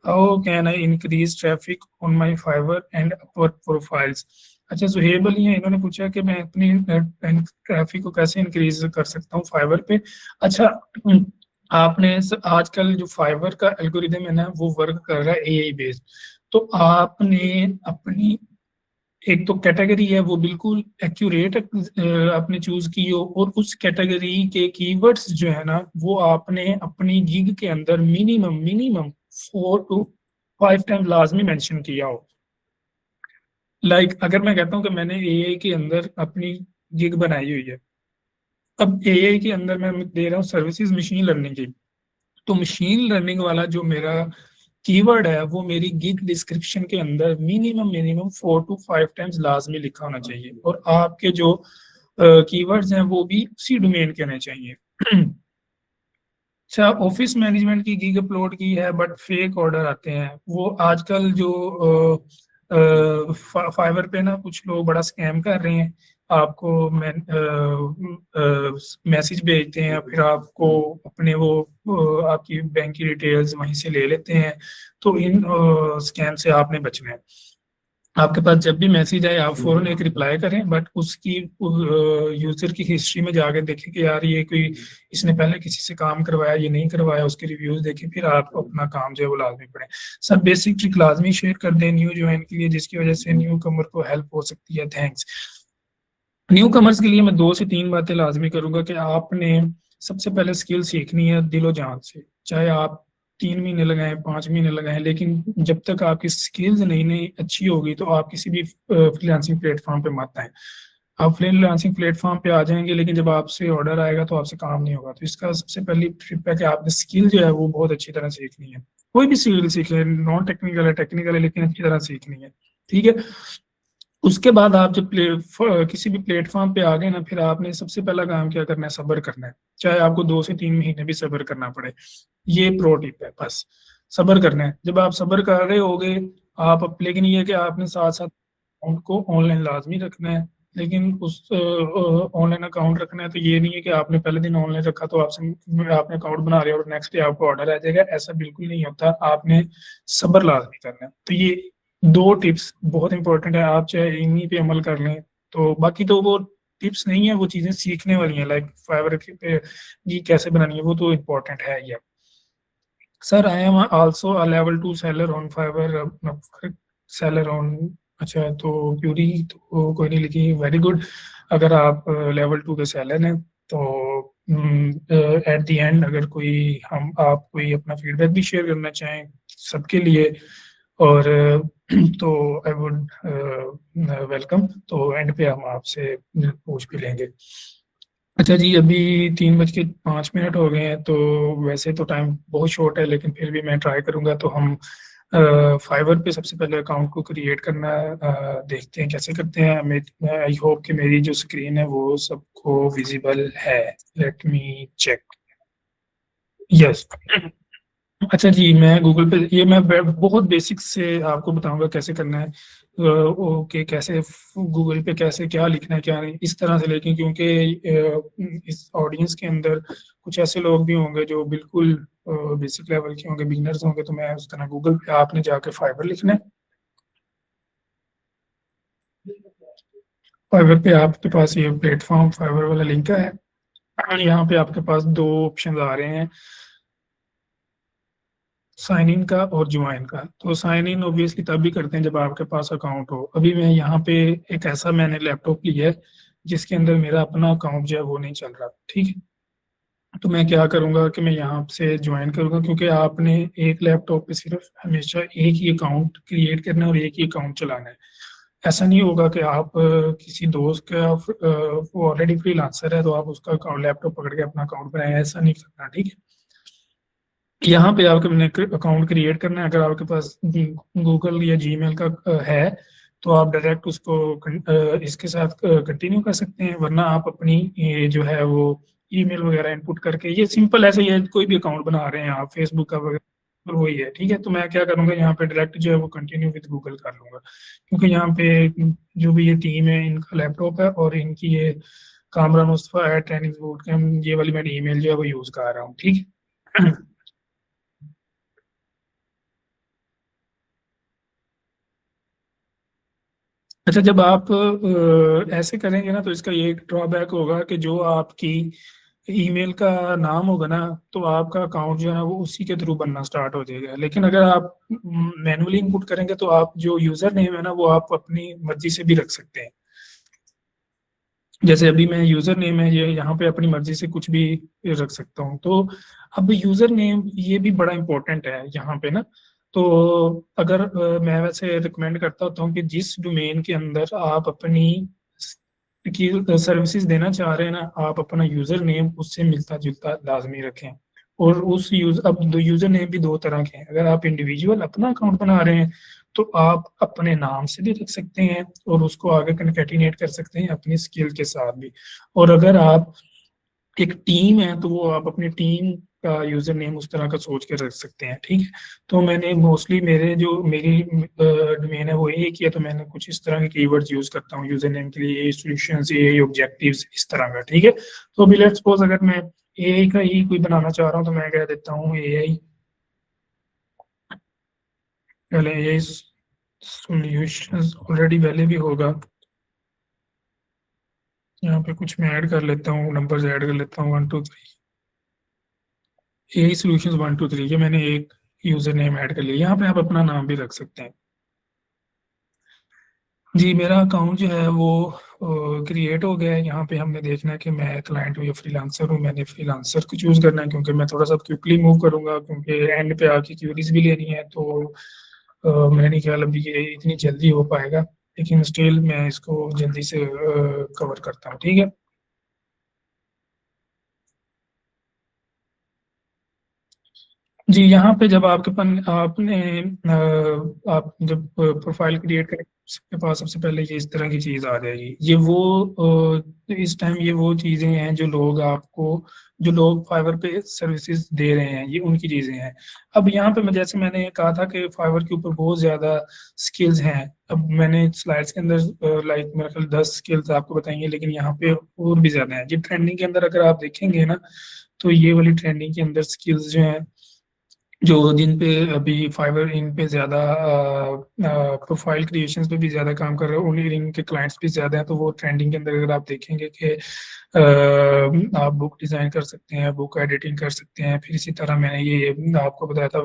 how can I increase traffic on my Fiverr and Upwork profiles? अच्छा, सुहेब अली हैं, इन्होंने पूछा कि मैं अपनी ट्रैफिक को कैसे इंक्रीज कर सकता हूँ फाइवर पे। अच्छा, आपने आजकल जो फाइवर का एल्गोरिदम है ना वो वर्क कर रहा है एआई बेस्ड। तो आपने अपनी एक तो कैटेगरी है वो बिल्कुल एक्यूरेट आपने चूज की हो, और उस कैटेगरी के कीवर्ड्स जो है ना वो आपने अपनी गिग के अंदर मिनिमम मिनिमम 4 to 5 टाइम लाजमी मेंशन किया हो। अगर मैं कहता हूँ कि मैंने एआई के अंदर अपनी गिग बनाई हुई है, अब एआई के अंदर मैं दे रहा हूँ सर्विसेज मशीन लर्निंग की, तो मशीन लर्निंग वाला जो मेरा कीवर्ड है वो मेरी गिग डिस्क्रिप्शन के अंदर मिनिमम मिनिमम 4 to 5 टाइम्स लाजमी लिखा होना चाहिए। और आपके जो कीवर्ड्स हैं वो भी उसी डोमेन के आने चाहिए। अच्छा, ऑफिस मैनेजमेंट की गीग अपलोड की है बट फेक ऑर्डर आते हैं। वो आजकल जो फाइवर पे ना कुछ लोग बड़ा स्कैम कर रहे हैं। आपको मैसेज भेजते हैं, फिर आपको अपने वो आपकी बैंक की डिटेल्स वहीं से ले लेते हैं। तो इन स्कैम से आपने बचना है। आपके पास जब भी मैसेज आए आप फौरन एक रिप्लाई करें, बट उसकी यूजर की हिस्ट्री में जाके देखें कि यार ये कोई इसने पहले किसी से काम करवाया, ये नहीं करवाया, उसके रिव्यूज देखें, फिर आप अपना काम जो है वो लाजमी पड़े। सब बेसिक ट्रिक लाजमी शेयर कर दें न्यू ज्वाइन के लिए, जिसकी वजह से न्यू कमर को हेल्प हो सकती है। थैंक्स। न्यू कमर्स के लिए मैं 2 से 3 बातें लाजमी करूंगा कि आपने सबसे पहले स्किल सीखनी है दिलो जान से। चाहे आप 3 महीने लगाएं, 5 महीने लगाएं, लेकिन जब तक आपकी स्किल्स नई नई अच्छी होगी तो आप किसी भी फ्रीलांसिंग प्लेटफॉर्म पे मत आए। आप फ्रीलांसिंग प्लेटफॉर्म पे आ जाएंगे, लेकिन जब आपसे ऑर्डर आएगा तो आपसे काम नहीं होगा। तो इसका सबसे पहली ट्रिप है कि आपने स्किल जो है वो बहुत अच्छी तरह सीखनी है। कोई भी स्किल सीखे, नॉन टेक्निकल है, टेक्निकल है, लेकिन अच्छी तरह सीखनी है। ठीक है। उसके बाद आप जब किसी भी प्लेटफॉर्म पे आ गए ना, फिर आपने सबसे पहला काम क्या करना है, सब्र करना है। चाहे आपको 2 से 3 महीने भी सब्र करना पड़े। ये प्रो टिप है, बस सब्र करना है। जब आप सब्र कर रहे होगे आप, लेकिन ये कि आपने साथ साथ अकाउंट को ऑनलाइन लाजमी रखना है। लेकिन उस ऑनलाइन अकाउंट रखना है तो ये नहीं है कि आपने पहले दिन ऑनलाइन रखा तो आपसे आपने अकाउंट बना रहे और नेक्स्ट डे आपको ऑर्डर आ जाएगा। ऐसा बिल्कुल नहीं होता। आपने सब्र लाजमी करना है। तो ये 2 टिप्स बहुत इंपॉर्टेंट है। आप चाहे इन्हीं पे अमल कर लें तो बाकी तो वो टिप्स नहीं है, वो चीजें सीखने वाली हैं। लाइक फाइवर पे ये कैसे बनानी है वो तो इम्पोर्टेंट है ही। Sir I am also a level 2 seller on Fiverr seller on. अच्छा, तो क्यूरी तो कोई नहीं लिखी। Very good. अगर आप लेवल 2 के सेलर हैं तो एट द एंड अगर कोई हम आप कोई अपना फीडबैक भी शेयर करना चाहें सबके लिए, और तो आई वुड वेलकम। तो एंड पे हम आपसे पूछ भी लेंगे। अच्छा जी, अभी 3:05 हो गए हैं। तो वैसे तो टाइम बहुत शॉर्ट है, लेकिन फिर भी मैं ट्राई करूंगा। तो हम फाइवर पे सबसे पहले अकाउंट को क्रिएट करना देखते हैं कैसे करते हैं। आई होप कि मेरी जो स्क्रीन है वो सबको विजिबल है। Let me check. यस। अच्छा जी, मैं गूगल पे ये मैं बहुत बेसिक से आपको बताऊंगा कैसे करना है। ओके, कैसे गूगल पे कैसे क्या लिखना है क्या नहीं, इस तरह से। लेकिन क्योंकि इस ऑडियंस के अंदर कुछ ऐसे लोग भी होंगे जो बिल्कुल बेसिक लेवल के होंगे, बिगिनर्स होंगे, तो मैं उस तरह गूगल पे आपने जाके फाइवर लिखना है। फाइवर पे आपके पास ये प्लेटफॉर्म फाइवर वाला लिंक है। यहाँ पे आपके पास 2 ऑप्शन आ रहे हैं, साइन इन का और ज्वाइन का। तो साइन इन ऑब्वियसली तब भी करते हैं जब आपके पास अकाउंट हो। अभी मैं यहाँ पे एक ऐसा मैंने लैपटॉप लिया है जिसके अंदर मेरा अपना अकाउंट जो है वो नहीं चल रहा। ठीक है। तो मैं क्या करूँगा कि मैं यहाँ से ज्वाइन करूँगा, क्योंकि आपने एक लैपटॉप पे सिर्फ हमेशा एक ही अकाउंट क्रिएट करना है और एक ही अकाउंट चलाना है। ऐसा नहीं होगा कि आप किसी दोस्त का वो ऑलरेडी फ्रीलांसर है तो आप उसका लैपटॉप पकड़ के अपना अकाउंट बनाए। ऐसा नहीं करना। ठीक है। यहाँ पे आपको अकाउंट क्रिएट करना है। अगर आपके पास गूगल या जीमेल का है तो आप डायरेक्ट उसको इसके साथ कंटिन्यू कर सकते हैं, वरना आप अपनी ये जो है वो ईमेल वगैरह इनपुट करके, ये सिंपल ऐसे ही है, कोई भी अकाउंट बना रहे हैं आप फेसबुक का वगैरह, तो वही है। ठीक है। तो मैं क्या करूँगा, यहाँ पे डायरेक्ट जो है वो कंटिन्यू विद गूगल कर लूँगा, क्योंकि यहाँ पे जो भी ये टीम है इनका लैपटॉप है और इनकी ये कामरान मुस्तफा है ट्रेनिंग बोर्ड के, हम ये वाली मैं ईमेल जो है वो यूज़ कर रहा हूँ। ठीक है। अच्छा, जब आप ऐसे करेंगे ना तो इसका ये ड्रॉबैक होगा कि जो आपकी ईमेल का नाम होगा ना, तो आपका अकाउंट जो है ना वो उसी के थ्रू बनना स्टार्ट हो जाएगा। लेकिन अगर आप मैनुअली इनपुट करेंगे तो आप जो यूजर नेम है ना वो आप अपनी मर्जी से भी रख सकते हैं। जैसे अभी मैं यूजर नेम है ये यहाँ पे अपनी मर्जी से कुछ भी रख सकता हूँ। तो अब यूजर नेम ये भी बड़ा इंपॉर्टेंट है यहाँ पे ना। तो अगर मैं वैसे रिकमेंड करता होता हूँ कि जिस डोमेन के अंदर आप अपनी की सर्विसेज देना चाह रहे हैं ना, आप अपना यूजर नेम उससे मिलता जुलता लाजमी रखें। और उस अब यूजर नेम भी दो तरह के हैं। अगर आप इंडिविजुअल अपना अकाउंट बना रहे हैं तो आप अपने नाम से भी रख सकते हैं और उसको आगे कन्केटिनेट कर सकते हैं अपनी स्किल के साथ भी। और अगर आप एक टीम है तो वो आप अपनी टीम का यूजर नेम उस तरह का सोच के रख सकते हैं, ठीक है। तो मैंने मोस्टली मेरी डोमेन है वो एक ही है, तो मैंने कुछ इस तरह के कीवर्ड्स यूज करता हूँ यूजर नेम के लिए, ये सॉल्यूशंस, ये ऑब्जेक्टिव्स, इस तरह का, ठीक है। तो अभी लेट्स सपोज अगर मैं एआई का ही कोई बनाना चाह रहा हूँ तो मैं कह देता हूँ एआई, पहले एआई सॉल्यूशंस ऑलरेडी पहले भी होगा, यहाँ पे कुछ मैं ऐड कर लेता हूँ, नंबर्स ऐड कर लेता हूँ 1 2 3, एआई सॉल्यूशंस 1 2 3, ये मैंने एक यूजर नेम ऐड कर लिया। यहाँ पे आप अपना नाम भी रख सकते हैं। जी, मेरा अकाउंट जो है वो क्रिएट हो गया है। यहाँ पे हमने देखना है कि मैं क्लाइंट हूँ या फ्रीलांसर हूँ। मैंने फ्रीलांसर को चूज करना है क्योंकि मैं थोड़ा सा क्विकली मूव करूंगा, क्योंकि एंड पे आके क्यूरीज भी लेनी है। तो मैंने नहीं ख्याल अभी ये इतनी जल्दी हो पाएगा, लेकिन स्टिल मैं इसको जल्दी से कवर करता हूँ, ठीक है। जी, यहाँ पे जब आपके आप जब प्रोफाइल क्रिएट करें, आपके पास सबसे पहले ये इस तरह की चीज आ जाएगी। ये इस टाइम ये वो चीजें हैं जो लोग फाइवर पे सर्विसेज दे रहे हैं, ये उनकी चीजें हैं। अब यहाँ पे जैसे मैंने कहा था कि फाइवर के ऊपर बहुत ज्यादा स्किल्स हैं। अब मैंने स्लाइड्स के अंदर लाइक मेरे ख्याल 10 स्किल्स आपको बताएंगे, लेकिन यहाँ पे और भी ज्यादा हैं। ये ट्रेंडिंग के अंदर अगर आप देखेंगे ना, तो ये वाली ट्रेंडिंग के अंदर स्किल्स जो हैं, जो जिन पे अभी फाइवर इन पे ज्यादा प्रोफाइल क्रिएशन पे भी ज्यादा काम कर रहे हैं, उन्हीं इनके क्लाइंट्स भी ज्यादा हैं। तो वो ट्रेंडिंग के अंदर अगर आप देखेंगे कि आप बुक डिजाइन कर सकते हैं, बुक एडिटिंग कर सकते हैं, फिर इसी तरह मैंने ये आपको बताया था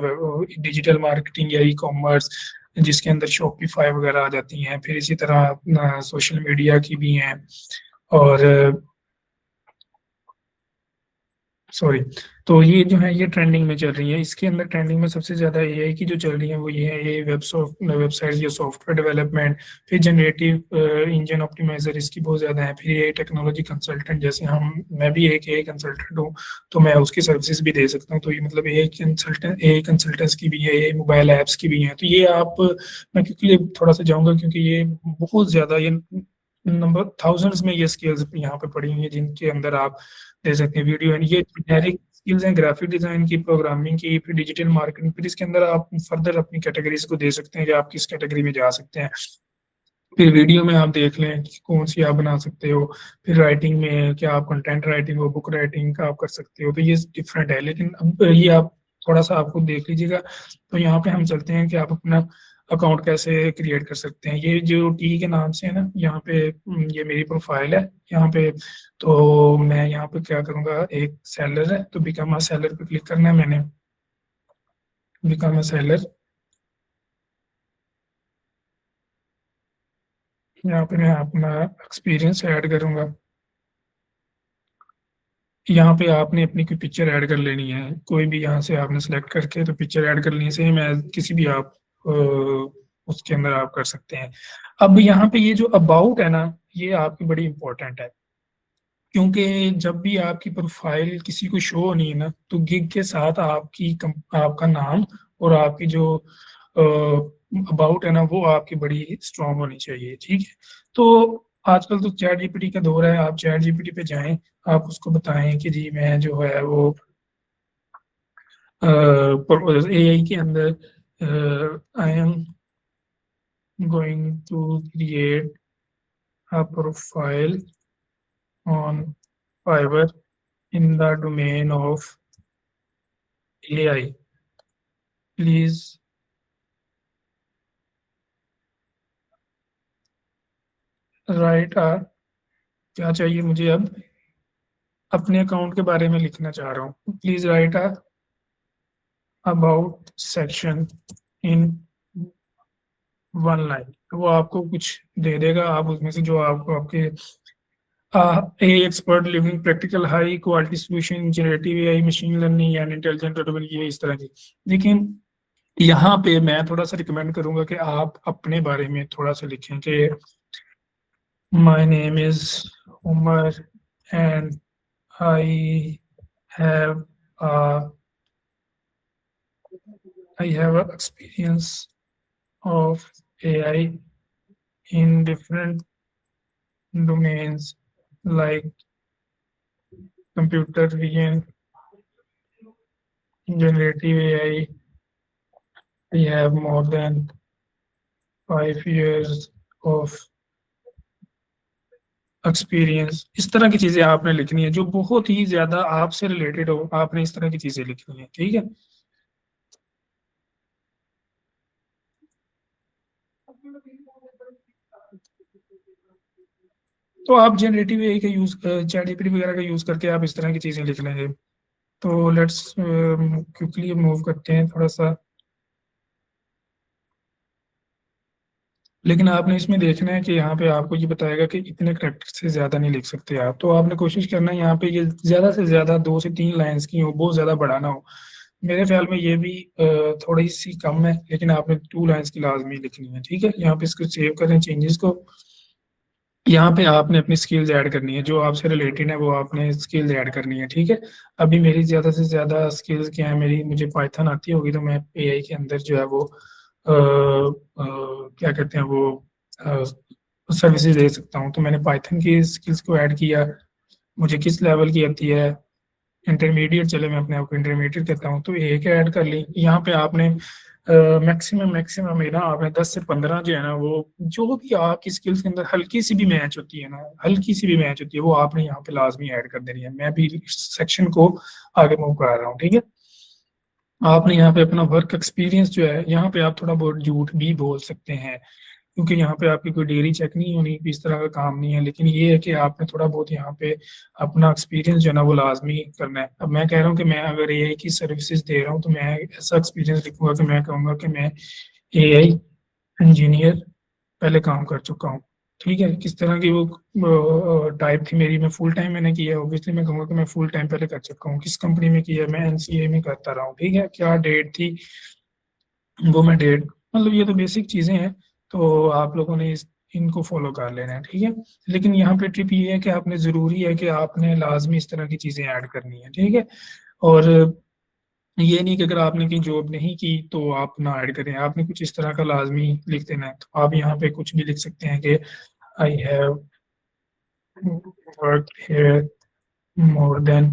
डिजिटल मार्केटिंग या ई कॉमर्स, जिसके अंदर शॉपिफाई वगैरह आ जाती हैं, फिर इसी तरह सोशल मीडिया की भी हैं। और सॉरी, तो ये जो है ये ट्रेंडिंग में चल रही है। इसके अंदर ट्रेंडिंग में सबसे ज्यादा एआई की जो चल रही है वो ये है, ये वेबसाइट या सॉफ्टवेयर डेवलपमेंट, फिर जनरेटिव इंजन ऑप्टिमाइजर, इसकी बहुत ज्यादा है। फिर ये टेक्नोलॉजी कंसल्टेंट, जैसे मैं भी एक एआई कंसल्टेंट हूँ, तो मैं उसकी सर्विसेज भी दे सकता हूँ। तो ये मतलब एआई कंसल्टेंट्स की भी है, एआई मोबाइल ऐप्स की भी है। तो ये मैं क्योंकि थोड़ा सा जाऊंगा क्योंकि ये बहुत ज्यादा, ये नंबर थाउजेंड्स में ये स्किल्स यहाँ पे पड़ी हुई है जिनके अंदर आप दे सकते हैं वीडियो। एंड ये जेनेरिक स्किल्स हैं, ग्राफिक डिजाइन की, प्रोग्रामिंग की, फिर डिजिटल मार्केटिंग, फिर इसके अंदर आप फर्दर अपनी कैटेगरीज को दे सकते हैं कि आप किस कैटेगरी में जा सकते हैं। फिर वीडियो में आप देख लें कि कौन सी आप बना सकते हो। फिर राइटिंग में क्या आप कंटेंट राइटिंग हो, बुक राइटिंग का आप कर सकते हो। तो ये डिफरेंट है, लेकिन अब ये आप थोड़ा सा आपको देख लीजिएगा। तो यहाँ पे हम चलते हैं कि आप अपना अकाउंट कैसे क्रिएट कर सकते हैं। ये जो टी के नाम से है ना, यहाँ पे ये मेरी प्रोफाइल है यहाँ पे। तो मैं यहाँ पे क्या करूँगा, एक सेलर है तो बिकम अ सेलर पे क्लिक करना है मैंने, बिकम अ सेलर। यहाँ पे मैं अपना एक्सपीरियंस ऐड करूँगा। यहाँ पे आपने अपनी कोई पिक्चर ऐड कर लेनी है, कोई भी यहाँ से आपने सेलेक्ट करके तो पिक्चर ऐड कर लेनी है। सेम है किसी भी आप उसके अंदर आप कर सकते हैं। अब यहाँ पे ये जो अबाउट है ना, ये आपकी बड़ी इंपॉर्टेंट है, क्योंकि जब भी आपकी प्रोफाइल किसी को शो होनी है ना, तो गिग के साथ आपका नाम और आपकी जो अबाउट है ना, वो आपकी बड़ी स्ट्रांग होनी चाहिए, ठीक है। तो आजकल तो चैट जीपीटी का दौर है, आप चैट जीपीटी पे जाएं, आप उसको बताएं कि जी मैं जो है वो एआई के अंदर I am going to create a profile on Fiverr in the domain of AI, please write आ, क्या चाहिए मुझे अब, अपने अकाउंट के बारे में लिखना चाह रहा हूँ। Please right a about section in 1 line. तो वो आपको कुछ दे देगा, आप उसमें से जो आपको आपके a expert living practical high quality solution generative AI machine learning and intelligent automation, ये इस तरह की। लेकिन यहाँ पे मैं थोड़ा सा रिकमेंड करूंगा कि आप अपने बारे में थोड़ा सा लिखें कि my name is Umar and I have a I have a experience of AI in different domains like computer vision, generative AI. I have more than 5 years of experience. इस तरह की चीजें आपने लिखनी है जो बहुत ही ज्यादा आपसे रिलेटेड हो, आपने इस तरह की चीजें लिखनी है, ठीक है। तो आप जनरेटिव एआई का यूज, चैट जीपीटी वगैरह का यूज करके आप इस तरह की चीजें लिख लेंगे। तो लेट्स क्विकली मूव करते हैं थोड़ा सा। लेकिन आपने इसमें देखना है कि यहाँ पे आपको ये बताएगा कि इतने करेक्टर से ज्यादा नहीं लिख सकते आप, तो आपने कोशिश करना है यहाँ पे ये ज्यादा से ज्यादा 2 से 3 लाइंस की हो, बहुत ज्यादा बड़ा ना हो। मेरे ख्याल में ये भी थोड़ी सी कम है, लेकिन आपने 2 लाइंस की लाजमी लिखनी है, ठीक है। यहाँ पे इसको सेव करें चेंजेस को। यहाँ पे आपने अपनी स्किल्स ऐड करनी है, जो आपसे रिलेटेड है वो आपने स्किल्स ऐड करनी है, ठीक है। अभी मेरी ज़्यादा से ज़्यादा स्किल्स क्या है, मेरी मुझे पाइथन आती होगी तो मैं एआई के अंदर जो है वो क्या कहते हैं वो सर्विसेज दे सकता हूँ। तो मैंने पाइथन की स्किल्स को ऐड किया। मुझे किस लेवल की आती है, इंटरमीडिएट, चले मैं अपने आप को इंटरमीडिएट कहता हूँ, तो एक ऐड कर ली। यहाँ पे आपने मैक्सिमम मैक्सिमम है ना, आपने 10 से 15 जो है ना, वो जो भी आपकी स्किल्स के अंदर हल्की सी भी मैच होती है ना, हल्की सी भी मैच होती है, वो आपने यहाँ पे लाजमी ऐड कर देनी है। मैं भी इस सेक्शन को आगे मूव कर रहा हूँ, ठीक है। आपने यहाँ पे अपना वर्क एक्सपीरियंस जो है, यहाँ पे आप थोड़ा बहुत झूठ भी बोल सकते हैं, क्योंकि यहाँ पे आपकी कोई डिग्री चेक नहीं होनी, इस तरह का काम नहीं है। लेकिन ये है कि आपने थोड़ा बहुत यहाँ पे अपना एक्सपीरियंस जो है ना वो लाजमी करना है। अब मैं कह रहा हूँ कि मैं अगर एआई की सर्विसेज दे रहा हूँ तो मैं ऐसा एक्सपीरियंस लिखूंगा कि मैं कहूँगा कि मैं एआई इंजीनियर पहले काम कर चुका हूँ, ठीक है। किस तरह की वो टाइप थी मेरी, मैं फुल टाइम मैंने किया है, ऑब्वियसली मैं कहूँगा कि मैं फुल टाइम पहले कर चुका हूँ। किस कंपनी में किया है, मैं एनसीए में करता रहा हूँ, ठीक है। क्या डेट थी, वो मैं डेट, मतलब ये तो बेसिक चीज़ें हैं, तो आप लोगों ने इनको फॉलो कर लेना है, ठीक है। लेकिन यहाँ पे टिप ये है कि आपने ज़रूरी है कि आपने लाजमी इस तरह की चीज़ें ऐड करनी है, ठीक है। और ये नहीं कि अगर आपने कहीं जॉब नहीं की तो आप ना ऐड करें, आपने कुछ इस तरह का लाजमी लिख देना है। तो आप यहाँ पे कुछ भी लिख सकते हैं कि I have work here more than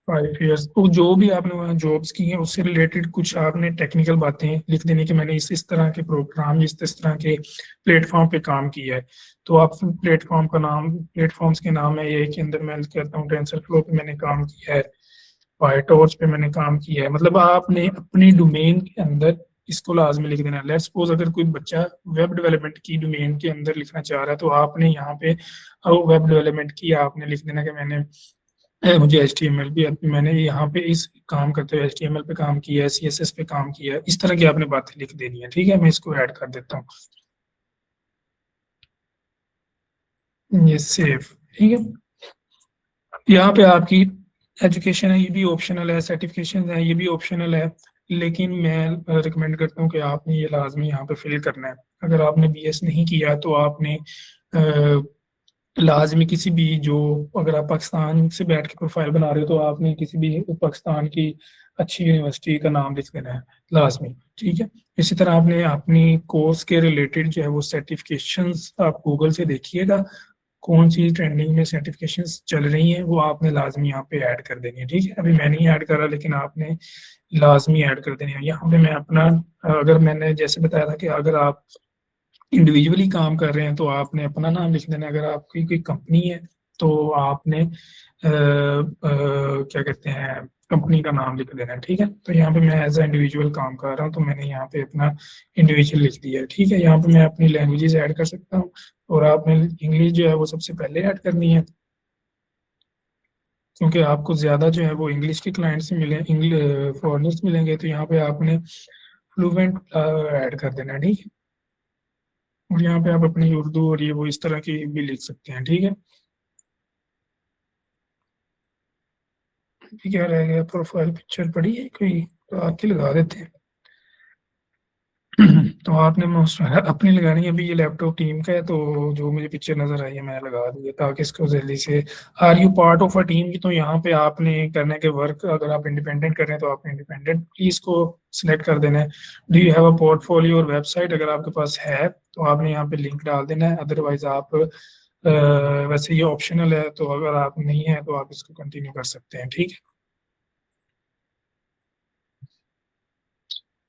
5 years. तो जो भी आपने वहाँ जॉब्स की हैं उससे रिलेटेड कुछ आपने टेक्निकल बातें लिख देनी कि मैंने इस तरह के प्रोग्राम, इस तरह के प्लेटफॉर्म पे काम किया है। तो आप प्लेटफॉर्म का नाम, प्लेटफॉर्म्स के नाम है ये के अंदर मैं कहता हूँ टेंसर फ्लो पे मैंने काम किया है, पाइटॉर्च पे मैंने काम किया है। मतलब आपने अपनी डोमेन के अंदर इसको लाजमी लिख देना है। लेट्स सपोज अगर कोई बच्चा वेब डेवलपमेंट की डोमेन के अंदर लिखना चाह रहा है तो आपने यहाँ पे वेब डेवलपमेंट की आपने लिख देना कि मैंने मुझे एच टी एम एल भी, मैंने यहाँ पे इस काम करते हुए एच टी एम एल पे काम किया है, सी एस एस पे काम किया है। इस तरह की आपने बातें लिख देनी है, ठीक है। मैं इसको ऐड कर देता हूँ, ये सेव, ठीक है। यहाँ पे आपकी एजुकेशन है, ये भी ऑप्शनल है, सर्टिफिकेशन है, ये भी ऑप्शनल है। लेकिन मैं रिकमेंड करता हूँ कि आपने ये लाजमी यहाँ पे फिल करना है। अगर आपने बीएस नहीं किया तो आपने लाजमी किसी भी, जो अगर आप पाकिस्तान से बैठ के प्रोफाइल बना रहे हो तो आपने किसी भी पाकिस्तान की अच्छी यूनिवर्सिटी का नाम लिख देना है लाजमी, ठीक है। इसी तरह आपने अपनी कोर्स के रिलेटेड जो है वो सर्टिफिकेशंस आप गूगल से देखिएगा, कौन सी ट्रेंडिंग में सर्टिफिकेशंस चल रही हैं वो आपने लाजमी यहाँ पे ऐड कर देनी है, ठीक है। अभी मैं नहीं ऐड करा, लेकिन आपने लाजमी ऐड कर देनी है। यहाँ पे मैं अपना, अगर मैंने जैसे बताया था कि अगर आप इंडिविजुअली काम कर रहे हैं तो आपने अपना नाम लिख देना है। अगर आपकी कोई कंपनी है तो आपने क्या कहते हैं कंपनी का नाम लिख देना है, ठीक है। तो यहाँ पे मैं एज ए इंडिविजुअल काम कर रहा हूँ तो मैंने यहाँ पे अपना इंडिविजुअल लिख दिया है, ठीक है। यहाँ पे मैं अपनी लैंग्वेजेस ऐड कर सकता हूँ, और आपने इंग्लिश जो है वो सबसे पहले ऐड करनी है, क्योंकि आपको ज़्यादा जो है वो इंग्लिश के क्लाइंट से मिले, इंग्लिश फॉरनर्स मिलेंगे, तो यहाँ पे आपने फ्लुएंट ऐड कर देना है, ठीक है। और यहाँ पे आप अपनी उर्दू और ये वो इस तरह की भी लिख सकते हैं, ठीक है। ठीक है, रह गया प्रोफाइल पिक्चर पड़ी है कोई, तो आके लगा देते हैं। तो आपने मोस्ट अपनी लगानी है। अभी ये लैपटॉप टीम का है, तो जो मुझे पिक्चर नज़र आई है मैं लगा दी है ताकि इसको जल्दी से। Are you part of a team की, तो यहाँ पे आपने करने के वर्क, अगर आप इंडिपेंडेंट कर रहे हैं तो आपने इंडिपेंडेंट प्लीज को सिलेक्ट कर देना है। Do you have a portfolio और वेबसाइट, अगर आपके पास है तो आपने यहाँ पे लिंक डाल देना है, अदरवाइज आप वैसे ये ऑप्शनल है, तो अगर आप नहीं है तो आप इसको कंटिन्यू कर सकते हैं। ठीक है।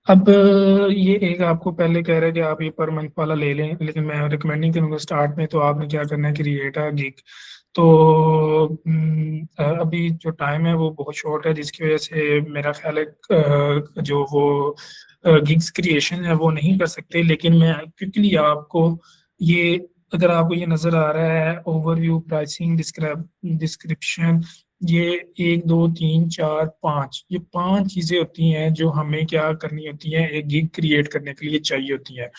अब ये एक आपको पहले कह रहा है कि आप ये पर मंथ वाला ले लें, लेकिन मैं रिकमेंड नहीं करूँगा स्टार्ट में। तो आपने क्या करना है, क्रिएट अ गिग। तो अभी जो टाइम है वो बहुत शॉर्ट है, जिसकी वजह से मेरा ख्याल है जो वो गिग्स क्रिएशन है वो नहीं कर सकते। लेकिन मैं क्विकली आपको ये, अगर आपको ये नज़र आ रहा है ओवरव्यू, प्राइसिंग, डिस्क्रिप्शन, ये 1 2 3 4 5, ये 5 चीजें होती हैं जो हमें क्या करनी होती हैं, एक गिग क्रिएट करने के लिए चाहिए होती है।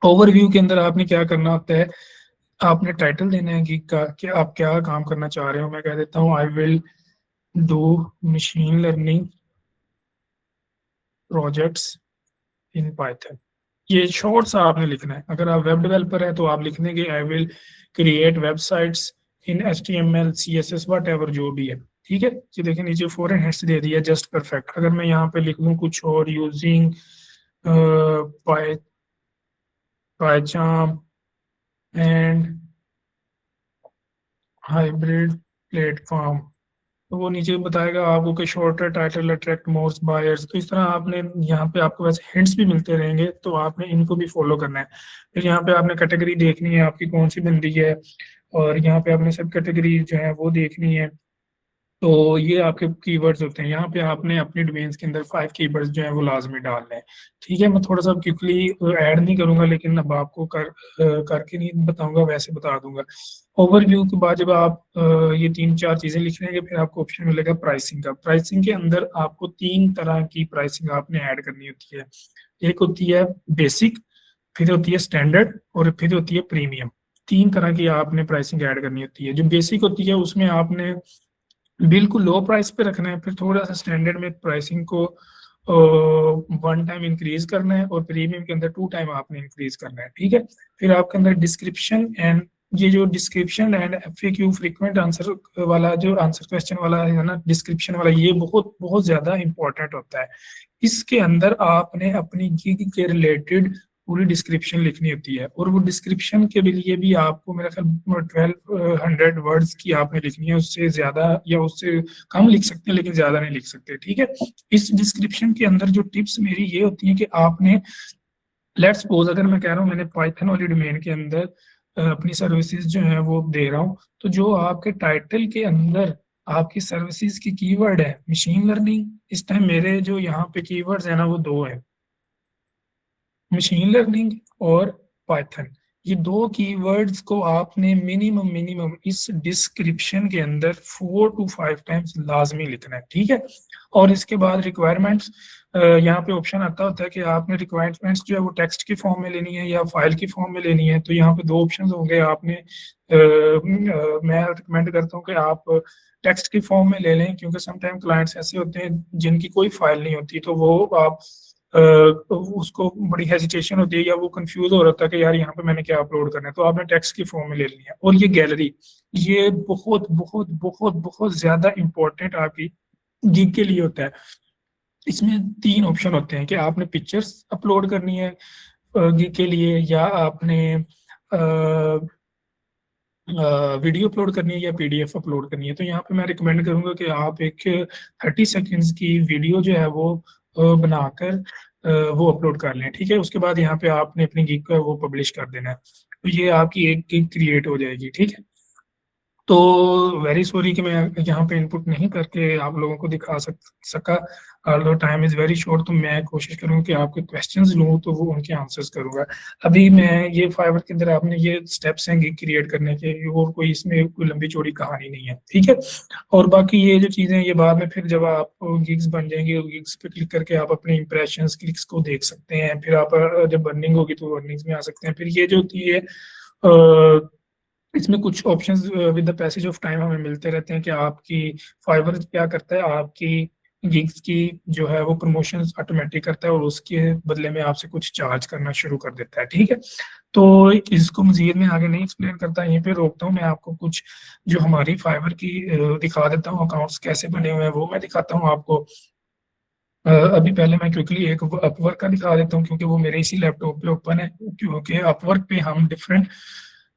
ओवरव्यू के अंदर आपने क्या करना होता है, आपने टाइटल देना है गिग का कि आप क्या काम करना चाह रहे हो। मैं कह देता हूँ I will do machine learning projects in Python. ये शॉर्ट सा आपने लिखना है। अगर आप वेब डेवलपर है तो आप लिख देंगे I will create websites in HTML CSS what ever, जो भी है। ठीक है। ये देखिए नीचे फॉरेन हेड्स दे दिया, जस्ट परफेक्ट। अगर मैं यहाँ पे लिख दूँ कुछ और, यूजिंग पाइचाम एंड हाइब्रिड प्लेटफॉर्म, तो वो नीचे बताएगा आपको कि shorter title attract more buyers. तो इस तरह आपने यहाँ पे, आपको वैसे हिंट्स भी मिलते रहेंगे, तो आपने इनको भी फॉलो करना है। फिर यहाँ पे आपने कैटेगरी देखनी है आपकी कौन सी बन रही है, और यहाँ पे आपने सब कैटेगरी जो है वो देखनी है। तो ये आपके कीवर्ड्स होते हैं। यहाँ पे आपने अपनी डोमेन्स के अंदर 5 कीवर्ड्स जो है वो लाजमी डालने हैं। ठीक है। मैं थोड़ा सा क्विकली ऐड नहीं करूंगा, लेकिन अब आपको करके नहीं बताऊंगा, वैसे बता दूंगा। ओवरव्यू के बाद जब आप ये 3 4 चीजें लिख लेंगे, फिर आपको ऑप्शन मिलेगा प्राइसिंग का। प्राइसिंग के अंदर आपको 3 तरह की प्राइसिंग आपने ऐड करनी होती है। एक होती है बेसिक, फिर होती है स्टैंडर्ड, और फिर होती है प्रीमियम। 3 तरह की आपने प्राइसिंग ऐड करनी होती है। जो बेसिक होती है उसमें आपने बिल्कुल लो प्राइस पे रखना है, फिर थोड़ा सा स्टैंडर्ड में प्राइसिंग को 1 टाइम इंक्रीज करना है, और प्रीमियम के अंदर 2 टाइम आपने इंक्रीज करना है। ठीक है। फिर आपके अंदर डिस्क्रिप्शन एंड, ये जो description and FAQ frequent answer वाला, जो आंसर क्वेश्चन वाला है ना, डिस्क्रिप्शन वाला, ये बहुत बहुत ज्यादा इंपॉर्टेंट होता है। इसके अंदर आपने अपनी गिग के रिलेटेड पूरी डिस्क्रिप्शन लिखनी होती है, और वो डिस्क्रिप्शन के लिए भी आपको मेरा ख्याल 1200 वर्ड्स की आपने लिखनी है। उससे ज्यादा या उससे कम लिख सकते हैं, लेकिन ज्यादा नहीं लिख सकते। ठीक है। इस डिस्क्रिप्शन के अंदर जो टिप्स मेरी ये होती है कि आपने, लेट्स सपोज अगर मैं कह रहा हूँ मैंने पाइथन वाली डोमेन के अंदर अपनी सर्विसेज जो है वो दे रहा हूँ, तो जो आपके टाइटल के अंदर आपकी सर्विसेज की कीवर्ड है मशीन लर्निंग, इस टाइम मेरे जो यहाँ पे कीवर्ड्स है ना वो 2 है, मशीन लर्निंग और पाइथन। ये 2 कीवर्ड्स को आपने मिनिमम मिनिमम इस डिस्क्रिप्शन के अंदर 4 to 5 टाइम्स लाजमी लिखना है। ठीक है। और इसके बाद रिक्वायरमेंट्स, यहाँ पे ऑप्शन आता होता है कि आपने रिक्वायरमेंट्स जो है वो टेक्स्ट की फॉर्म में लेनी है या फाइल की फॉर्म में लेनी है। तो यहाँ पे 2 ऑप्शन होंगे। आपने मैं रिकमेंड करता हूँ कि आप टेक्स्ट की फॉर्म में ले लें, क्योंकि समटाइम क्लाइंट्स ऐसे होते हैं जिनकी कोई फाइल नहीं होती, तो वो आप उसको बड़ी हेजिटेशन होती है, या वो कंफ्यूज हो रहा था कि यार यहाँ पे मैंने क्या अपलोड करना है। तो आपने टेक्स्ट की फॉर्म में ले लिया। और ये गैलरी, ये बहुत बहुत बहुत बहुत ज्यादा इंपॉर्टेंट आपकी गिग के लिए होता है। इसमें 3 ऑप्शन होते हैं कि आपने पिक्चर्स अपलोड करनी है गिग के लिए, या आपने वीडियो अपलोड करनी है, या PDF अपलोड करनी है। तो यहाँ पे मैं रिकमेंड करूंगा कि आप एक 30 सेकेंड्स की वीडियो जो है वो बनाकर वो अपलोड कर लें। ठीक है। उसके बाद यहाँ पे आपने अपनी गिग को वो पब्लिश कर देना है, तो ये आपकी एक गिग क्रिएट हो जाएगी। ठीक है। तो वेरी सॉरी कि मैं यहाँ पे इनपुट नहीं करके आप लोगों को दिखा सका। Although time is very short, तो मैं कोशिश करूँ कि आपके क्वेश्चंस लूँ तो वो उनके आंसर्स करूँगा। अभी मैं ये फाइवर के अंदर आपने ये स्टेप्स हैं गिग क्रिएट करने के, और कोई इसमें कोई लंबी चौड़ी कहानी नहीं है। ठीक है। और बाकी ये जो चीज़ें ये बाद में फिर जब आप गिग्स बन जाएंगे, गिग्स पे क्लिक करके आप अपने इंप्रेशंस क्लिक्स को देख सकते हैं। फिर आप जब अर्निंग होगी तो अर्निंग्स में आ सकते हैं। फिर ये जो होती है इसमें कुछ options with the passage of time हमें मिलते रहते हैं कि आपकी फाइवर क्या करता है, आपकी गिग्स की जो है वो प्रमोशन ऑटोमेटिक करता है और उसके बदले में आपसे कुछ चार्ज करना शुरू कर देता है, ठीक है। तो इसको मजीद मैं आगे नहीं एक्सप्लेन करता, यहीं पे रोकता हूँ। मैं आपको कुछ जो हमारी फाइबर की दिखा देता हूँ, अकाउंट्स कैसे बने हुए हैं वो मैं दिखाता हूँ आपको। अभी पहले मैं क्विकली एक अपवर्क का दिखा देता हूँ, क्योंकि वो मेरे इसी लैपटॉप पे ओपन है। क्योंकि अपवर्क पे हम डिफरेंट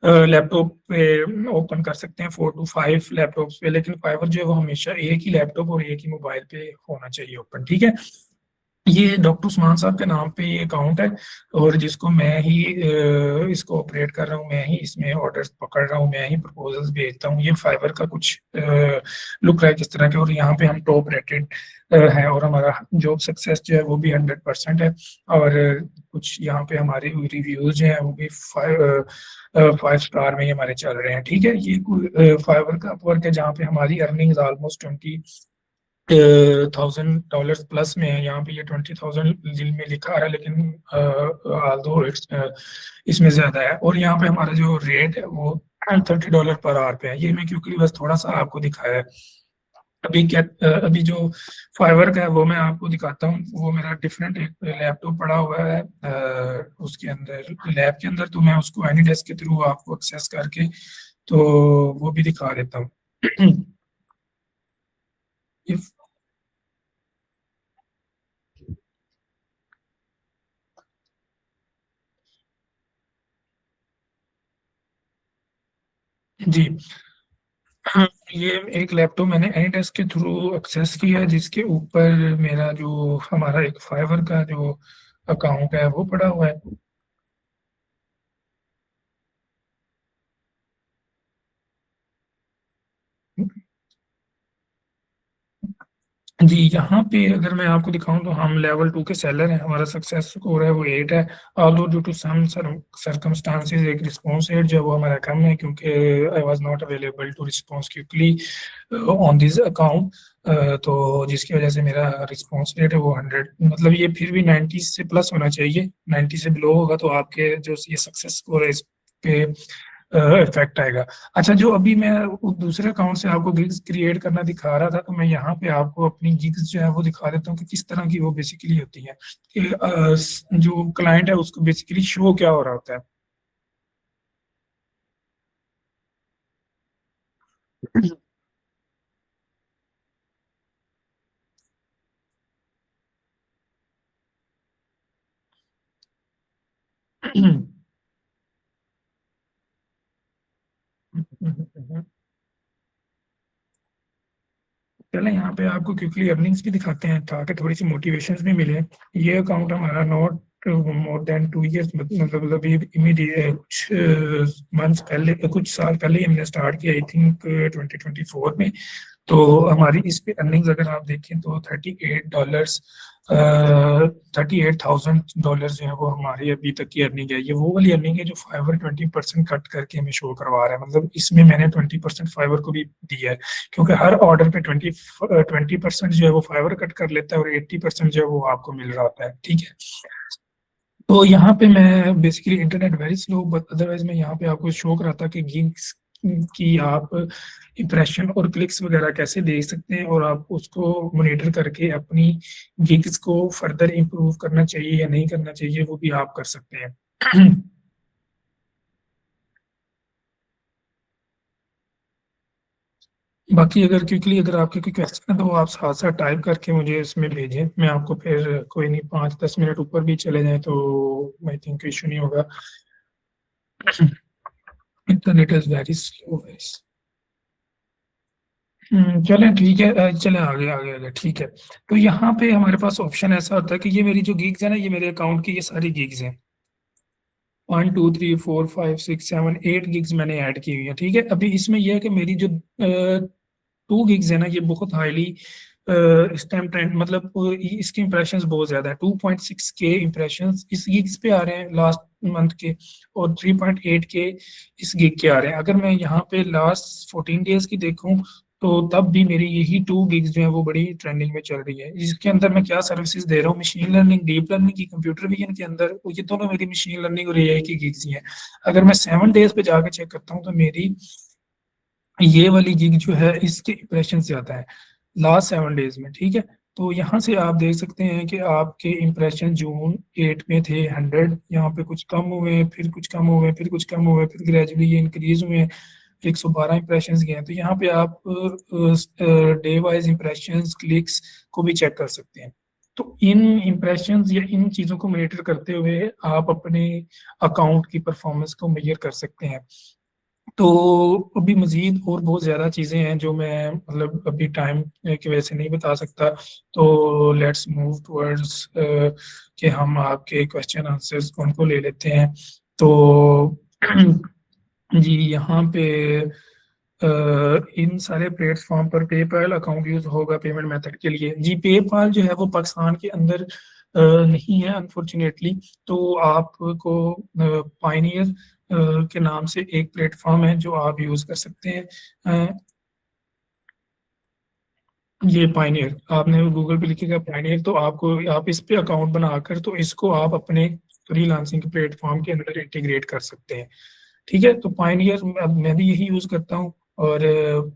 लैपटॉप पे ओपन कर सकते हैं, 4 to 5 लैपटॉप्स पे, लेकिन फाइवर जो है वो हमेशा एक ही लैपटॉप और एक ही मोबाइल पे होना चाहिए ओपन, ठीक है। ये डॉक्टर उस्मान साहब के नाम पे ये अकाउंट है, और जिसको मैं ही इसको ऑपरेट कर रहा हूँ, मैं ही इसमें ऑर्डर्स पकड़ रहा हूँ, मैं ही प्रपोजल्स भेजता हूँ। ये फाइबर का कुछ लुक रहा है किस तरह के, और यहाँ पे हम टॉप रेटेड है, और हमारा जॉब सक्सेस जो है वो भी 100% है। और कुछ यहाँ पे हमारे रिव्यूज जो है वो भी 5 स्टार में ही हमारे चल रहे हैं, ठीक है। ये फाइबर का अपवर्क है जहाँ पे हमारी अर्निंग ऑलमोस्ट 20,000 डॉलर्स प्लस में है। यहाँ पे ये 20,000 जिल में लिखा रहा है, लेकिन although इसमें ज्यादा है। और यहाँ पे हमारा जो रेट है वो $30 पर आवर पे है। ये मैं क्योंकि बस थोड़ा सा आपको दिखाया है। अभी जो फाइवर का है वो मैं आपको दिखाता हूँ। वो मेरा डिफरेंट एक लैपटॉप पड़ा हुआ है उसके अंदर, लैब के अंदर, तो मैं उसको एनी डेस्क के थ्रू आपको एक्सेस करके तो वो भी दिखा देता हूँ। If जी, हाँ, ये एक लैपटॉप मैंने एनीडेस्क के थ्रू एक्सेस किया है, जिसके ऊपर मेरा जो हमारा एक फाइवर का जो अकाउंट है वो पड़ा हुआ है। जी, यहाँ पे अगर मैं आपको दिखाऊं तो हम लेवल 2 के सेलर हैं, हमारा सक्सेस स्कोर है वो 8 है। Although due to some circumstances एक रिस्पॉन्स रेट जो है वो हमारा कम है, क्योंकि I was not available to response quickly on this account. तो जिसकी वजह से मेरा रिस्पॉन्स रेट है वो 100, मतलब ये फिर भी 90 से प्लस होना चाहिए। 90 से बिलो होगा तो आपके जो ये सक्सेस स्कोर है इस पे इफेक्ट आएगा। अच्छा, जो अभी मैं दूसरे अकाउंट से आपको गिग्स क्रिएट करना दिखा रहा था, तो मैं यहाँ पे आपको अपनी गिग्स जो है वो दिखा देता हूँ कि किस तरह की वो बेसिकली होती है, कि जो क्लाइंट है उसको बेसिकली शो क्या हो रहा होता है। चले यहाँ पे आपको क्विकली अर्निंग्स भी दिखाते हैं, ताकि थोड़ी सी मोटिवेशन भी मिले। ये अकाउंट हमारा नॉट मोर देन 2 इयर्स, मतलब अभी इमीडिएट कुछ मंथ्स पहले, कुछ साल पहले ही हमने स्टार्ट किया, आई थिंक 2024 में। तो हमारी इस पे अर्निंग्स अगर आप देखें तो $38, $38,000 जो है वो हमारी अभी तक की अर्निंग है। ये वो वाली अर्निंग है जो फाइवर 20% कट करके हमें शो करवा रहा है, मतलब इसमें मैंने 20% फाइवर को भी दिया है, क्योंकि हर ऑर्डर पे 20% जो है वो फाइवर कट कर लेता है, और 80% जो है वो आपको मिल रहा होता है, ठीक है। तो यहाँ पे मैं basically internet very slow, but otherwise मैं यहाँ पे आपको शो कर रहा था कि गिग्स की आप इंप्रेशन और क्लिक्स वगैरह कैसे देख सकते हैं, और आप उसको मॉनिटर करके अपनी गिग्स को फर्दर इंप्रूव करना चाहिए या नहीं करना चाहिए वो भी आप कर सकते हैं। बाकी अगर क्विकली अगर आपके कोई क्वेश्चन है तो वो आप साथ साथ टाइप करके मुझे इसमें भेजें, मैं आपको फिर कोई नहीं 5-10 मिनट ऊपर भी चले जाए तो आई थिंक इशू नहीं होगा। Internet is very slow. चलें ठीक है, चलें आगे आगे आगे, ठीक है। तो यहाँ पे हमारे पास ऑप्शन ऐसा होता है कि ये मेरी जो गिग्स है ना, ये मेरे अकाउंट की ये सारी गिग्स हैं। 1 2 3 4 5 6 7 8 गिग्स मैंने ऐड की हुई है, ठीक है। अभी इसमें यह है कि मेरी जो 2 गिग्स है ना, ये बहुत हाईली इस टाइम ट्रेंड, मतलब इसके इम्प्रेशंस बहुत ज्यादा है। 2.6 के इम्प्रेशंस इस गिग्स पे आ रहे हैं लास्ट मंथ के, और 3.8 के इस गिग के आ रहे हैं। अगर मैं यहाँ पे लास्ट 14 डेज की देखूं तो तब भी मेरी यही 2 गिग्स जो है वो बड़ी ट्रेंडिंग में चल रही है। इसके अंदर मैं क्या सर्विसेज दे रहा हूँ, मशीन लर्निंग, डीप लर्निंग की, कंप्यूटर विजन के अंदर, ये दोनों मेरी मशीन लर्निंग और एआई की गिग्स ही हैं। अगर मैं 7 डेज पे जाके चेक करता हूँ तो मेरी ये वाली गिग जो है इसके इंप्रेशन ज्यादा है लास्ट 7 डेज में, ठीक है। तो यहाँ से आप देख सकते हैं कि आपके इम्प्रेशन जून 8 में थे 100, यहाँ पे कुछ कम हुए, फिर कुछ कम हुए, फिर कुछ कम हुए, फिर ग्रेजुअली ये इंक्रीज हुए, 112 इम्प्रेशंस गए हैं। तो यहाँ पे आप डे वाइज इम्प्रेशंस, क्लिक्स को भी चेक कर सकते हैं। तो इन इम्प्रेशंस या इन चीज़ों को मॉनिटर करते हुए आप अपने अकाउंट की परफॉर्मेंस को मेजर कर सकते हैं। तो अभी मज़ीद और बहुत ज़्यादा चीज़ें हैं जो मैं मतलब अभी टाइम की वजह से नहीं बता सकता। तो लेट्स मूव टुवर्ड्स कि हम आपके क्वेश्चन आंसर्स उनको ले लेते हैं। तो जी यहाँ पे इन सारे प्लेटफॉर्म पर पेपाल अकाउंट यूज होगा पेमेंट मेथड के लिए। जी पेपाल जो है वो पाकिस्तान के अंदर नहीं है अनफॉर्चुनेटली। तो आपको पाइनियर के नाम से एक प्लेटफॉर्म है जो आप यूज कर सकते हैं। ये पाइनियर आपने गूगल पे लिखेगा पाइनियर, तो आपको आप इस पे अकाउंट बनाकर तो इसको आप अपने फ्रीलांसिंग प्लेटफॉर्म के अंदर इंटीग्रेट कर सकते हैं। ठीक है, तो पाइनियर मैं भी यही यूज करता हूँ। और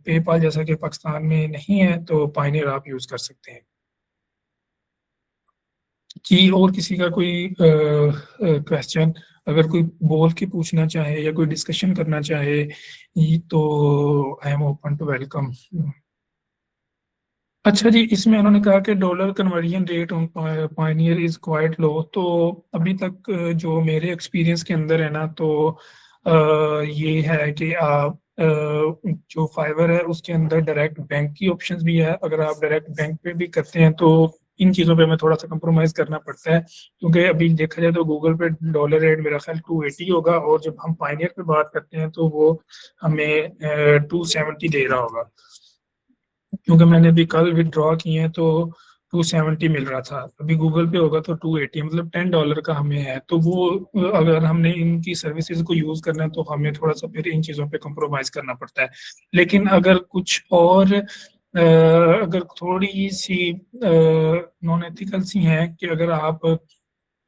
पेपाल जैसा कि पाकिस्तान में नहीं है तो पाइनियर आप यूज कर सकते हैं। जी और किसी का कोई क्वेश्चन अगर कोई बोल के पूछना चाहे या कोई डिस्कशन करना चाहे तो I am open to welcome. अच्छा जी, इसमें उन्होंने कहा कि dollar conversion rate on Payoneer is quite low. तो अभी तक जो मेरे एक्सपीरियंस के अंदर है ना, तो ये है कि आप जो फाइवर है उसके अंदर डायरेक्ट बैंक की ऑप्शंस भी है। अगर आप डायरेक्ट बैंक पे भी करते हैं तो इन चीज़ों पे हमें थोड़ा सा कंप्रोमाइज़ करना पड़ता है, क्योंकि अभी देखा जाए तो गूगल पे डॉलर रेट मेरा ख्याल 280 होगा, और जब हम पायनियर पे बात करते हैं तो वो हमें 270 दे रहा होगा। क्योंकि मैंने अभी कल विड्रॉ किए हैं तो 270 मिल रहा था। अभी गूगल पे होगा तो 280, मतलब $10 का हमें है। तो वो अगर हमने इनकी सर्विसेज को यूज करना है तो हमें थोड़ा सा फिर इन चीज़ों पे कॉम्प्रोमाइज करना पड़ता है। लेकिन अगर कुछ और अगर थोड़ी सी नॉन एथिकल सी हैं कि अगर आप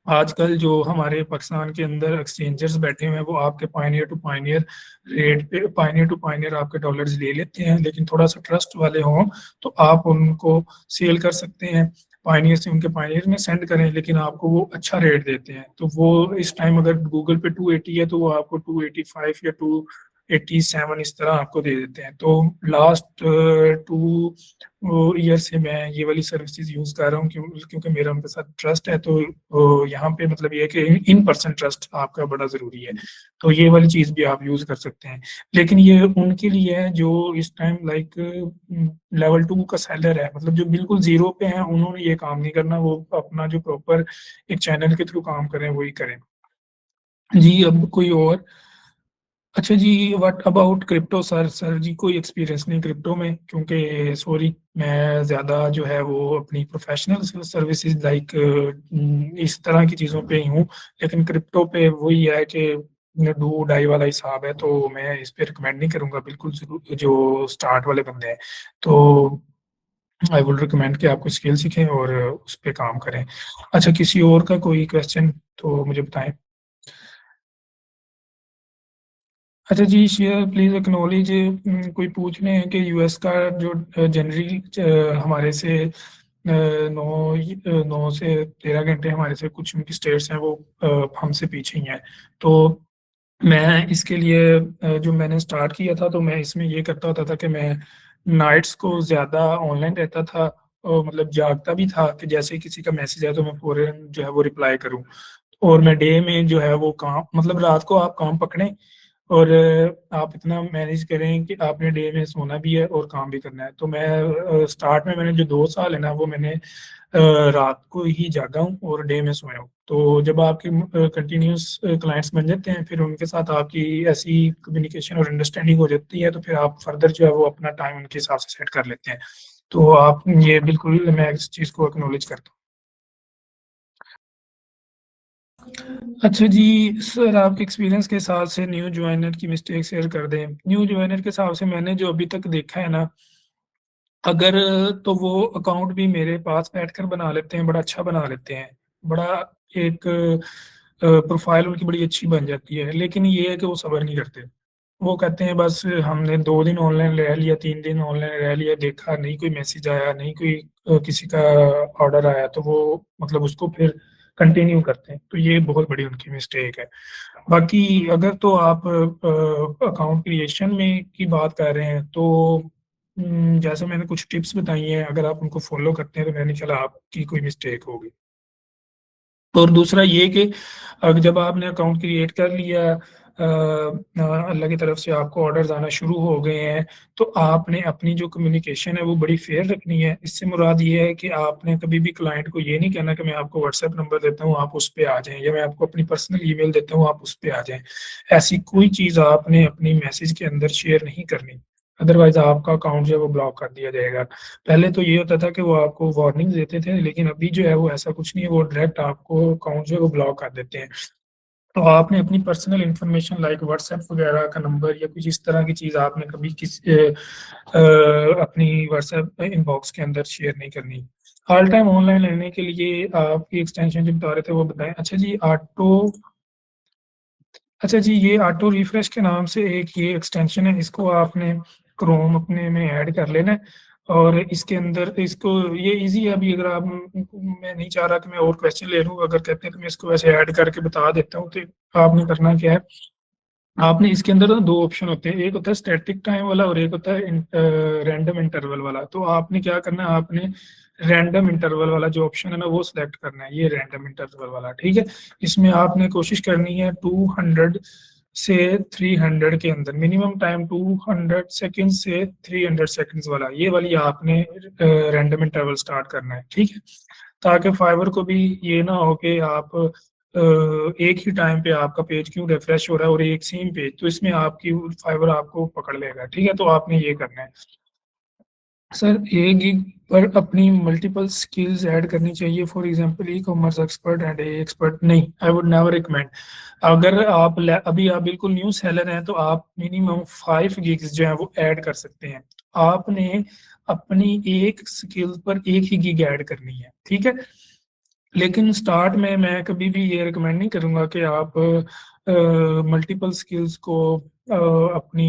आजकल जो हमारे पाकिस्तान के अंदर एक्सचेंजर्स बैठे हुए हैं वो आपके पाइनियर टू पाइनियर रेट पे पाइनियर टू पाइनियर आपके डॉलर्स ले लेते हैं, लेकिन थोड़ा सा ट्रस्ट वाले हों तो आप उनको सेल कर सकते हैं। पाइनियर से उनके पाइनियर में सेंड करें, लेकिन आपको वो अच्छा रेट देते हैं। तो वो इस टाइम अगर गूगल पे 280 है तो वो आपको 285 या 287 इस तरह आपको दे देते हैं। तो लास्ट 2 ईयर से मैं ये वाली सर्विसेज यूज कर रहा हूँ क्योंकि मेरा उनके साथ ट्रस्ट है। तो यहाँ पे मतलब ये है कि इन पर्सन ट्रस्ट आपका बड़ा जरूरी है। तो ये वाली चीज भी आप यूज कर सकते हैं। लेकिन ये उनके लिए है जो इस टाइम लाइक लेवल 2 का सेलर है, मतलब जो बिल्कुल जीरो पे है, उन्होंने ये काम नहीं करना। वो अपना जो प्रॉपर एक चैनल के थ्रू काम करें वही करें। जी अब कोई और? अच्छा जी, what about crypto sir? Sir जी कोई एक्सपीरियंस नहीं क्रिप्टो में, क्योंकि सॉरी मैं ज़्यादा जो है वो अपनी प्रोफेशनल सर्विसेज लाइक इस तरह की चीज़ों पे ही हूँ। लेकिन क्रिप्टो पे वही है कि डू डाई वाला हिसाब है, तो मैं इस पे रिकमेंड नहीं करूँगा बिल्कुल जो स्टार्ट वाले बंदे हैं। तो आई वुड रिकमेंड कि आप कोई स्किल सीखें और उस पर काम करें। अच्छा, किसी और का कोई क्वेश्चन तो मुझे बताएं। अच्छा जी, शेयर प्लीज एक्नॉलेज। कोई पूछ रहे हैं कि यूएस का जो जनरली हमारे से 9 से 13 घंटे हमारे से कुछ उनकी स्टेट्स हैं वो हमसे पीछे ही हैं। तो मैं इसके लिए जो मैंने स्टार्ट किया था तो मैं इसमें ये करता होता था कि मैं नाइट्स को ज़्यादा ऑनलाइन रहता था, और मतलब जागता भी था कि जैसे ही किसी का मैसेज आया तो मैं फौरन जो है वो रिप्लाई करूं। और मैं डे में जो है वो काम, मतलब रात को आप काम पकड़ें और आप इतना मैनेज करें कि आपने डे में सोना भी है और काम भी करना है। तो मैं स्टार्ट में मैंने जो 2 साल है ना वो मैंने रात को ही जागा हूँ और डे में सोया हूँ। तो जब आपके कंटिन्यूस क्लाइंट्स बन जाते हैं फिर उनके साथ आपकी ऐसी कम्युनिकेशन और अंडरस्टैंडिंग हो जाती है, तो फिर आप फर्दर जो है वो अपना टाइम उनके हिसाब से सेट कर लेते हैं। तो आप ये बिल्कुल, मैं इस चीज़ को एक्नॉलेज करता हूँ। अच्छा जी सर, आपके एक्सपीरियंस के हिसाब से न्यू ज्वाइनर की मिस्टेक शेयर कर दें। न्यू ज्वाइनर के हिसाब से मैंने जो अभी तक देखा है ना, अगर तो वो अकाउंट भी मेरे पास बैठकर बना लेते हैं, बड़ा अच्छा बना लेते हैं, बड़ा एक प्रोफाइल उनकी बड़ी अच्छी बन जाती है, लेकिन ये है कि वो सब्र नहीं करते। वो कहते हैं बस हमने 2 दिन ऑनलाइन रह लिया, 3 दिन ऑनलाइन रह लिया, देखा नहीं कोई मैसेज आया, नहीं कोई किसी का ऑर्डर आया, तो वो मतलब उसको फिर कंटिन्यू करते हैं। तो ये बहुत बड़ी उनकी मिस्टेक है। बाकी अगर तो आप अकाउंट क्रिएशन में की बात कर रहे हैं, तो जैसे मैंने कुछ टिप्स बताई हैं, अगर आप उनको फॉलो करते हैं तो मेरा नहीं ख्याल आपकी कोई मिस्टेक होगी। और दूसरा ये कि जब आपने अकाउंट क्रिएट कर लिया, अल्लाह की तरफ से आपको ऑर्डर्स आना शुरू हो गए हैं, तो आपने अपनी जो कम्युनिकेशन है वो बड़ी फेयर रखनी है। इससे मुराद ये है कि आपने कभी भी क्लाइंट को ये नहीं कहना कि मैं आपको व्हाट्सएप नंबर देता हूँ, आप उस पे आ जाएँ, या मैं आपको अपनी पर्सनल ईमेल देता हूँ, आप उस पे आ जाएँ। ऐसी कोई चीज़ आपने अपनी मैसेज के अंदर शेयर नहीं करनी, अदरवाइज़ आपका अकाउंट जो है वो ब्लॉक कर दिया जाएगा। पहले तो ये होता था कि वो आपको वार्निंग देते थे, लेकिन अभी जो है वो ऐसा कुछ नहीं है, वो डायरेक्ट आपको अकाउंट जो है वो ब्लॉक कर देते हैं। तो आपने अपनी पर्सनल इन्फॉर्मेशन लाइक व्हाट्सएप वगैरह का नंबर या कुछ इस तरह की चीज़ आपने कभी अपनी व्हाट्सएप इनबॉक्स के अंदर शेयर नहीं करनी। ऑल टाइम ऑनलाइन रहने के लिए आपकी एक्सटेंशन जो बता रहे थे वो बताएँ। अच्छा जी, ये ऑटो रिफ्रेश के नाम से एक ये एक्सटेंशन है, इसको आपने क्रोम अपने में ऐड कर लेना है, और इसके अंदर इसको ये ईज़ी है। अभी अगर आप मैं नहीं चाह रहा कि मैं और क्वेश्चन ले लूँ, अगर कहते हैं तो मैं इसको वैसे ऐड करके बता देता हूँ। तो आपने करना क्या है, आपने इसके अंदर ना 2 ऑप्शन होते हैं, एक होता है स्टैटिक टाइम वाला और एक होता है रैंडम इंटरवल वाला। तो आपने क्या करना है, आपने रैंडम इंटरवल वाला जो ऑप्शन है ना वो सिलेक्ट करना है, ये रैंडम इंटरवल वाला, ठीक है। इसमें आपने कोशिश करनी है 200 से 300 के अंदर, मिनिमम टाइम 200 सेकंड से 300 सेकंड्स वाला, ये वाली आपने रैंडम इंटरवल स्टार्ट करना है, ठीक है। ताकि फाइवर को भी ये ना हो कि आप एक ही टाइम पे आपका पेज क्यों रिफ्रेश हो रहा है और एक सेम पेज, तो इसमें आपकी फाइवर आपको पकड़ लेगा, ठीक है। तो आपने ये करना है। सर, एक गिग पर अपनी मल्टीपल स्किल्स ऐड करनी चाहिए, for example e commerce expert and A expert, नहीं, आई वुड नेवर रिकमेंड। अगर आप अभी आप बिल्कुल न्यू सेलर हैं तो आप मिनिमम 5 गिग्स जो है वो ऐड कर सकते हैं। आपने अपनी एक स्किल पर एक ही गिग ऐड करनी है, ठीक है। लेकिन स्टार्ट में मैं कभी भी ये रिकमेंड नहीं करूँगा कि आप मल्टीपल स्किल्स को अपनी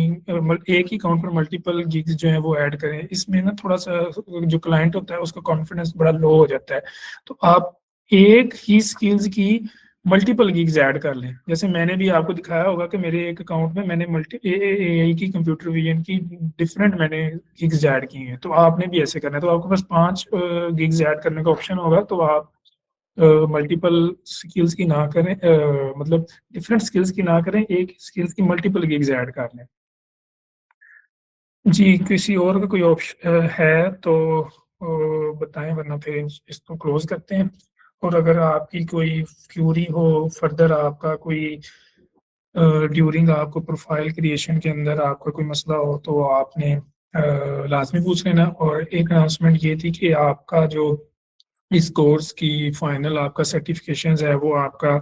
एक ही अकाउंट पर मल्टीपल गिग्स जो है वो ऐड करें। इसमें ना थोड़ा सा जो क्लाइंट होता है उसका कॉन्फिडेंस बड़ा लो हो जाता है। तो आप एक ही स्किल्स की मल्टीपल गिग्स ऐड कर लें। जैसे मैंने भी आपको दिखाया होगा कि मेरे एक अकाउंट में मैंने मल्टी एआई की, कंप्यूटर विजन की डिफरेंट मैंने गिग्स ऐड की हैं। तो आपने भी ऐसे करना है। तो आपके पास 5 गिग्स ऐड करने का ऑप्शन होगा, तो आप मल्टीपल स्किल्स की ना करें, मतलब डिफरेंट स्किल्स की ना करें, एक स्किल्स की मल्टीपल गिग्स ऐड कर लें। जी, किसी और का कोई ऑप्शन है तो बताएं, वरना फिर इसको क्लोज करते हैं। और अगर आपकी कोई क्यूरी हो फर्दर, आपका कोई ड्यूरिंग आपको प्रोफाइल क्रिएशन के अंदर आपका कोई मसला हो, तो आपने लाजमी पूछ लेना। और एक अनाउंसमेंट ये थी कि आपका जो इस कोर्स की फाइनल आपका सर्टिफिकेशन है वो आपका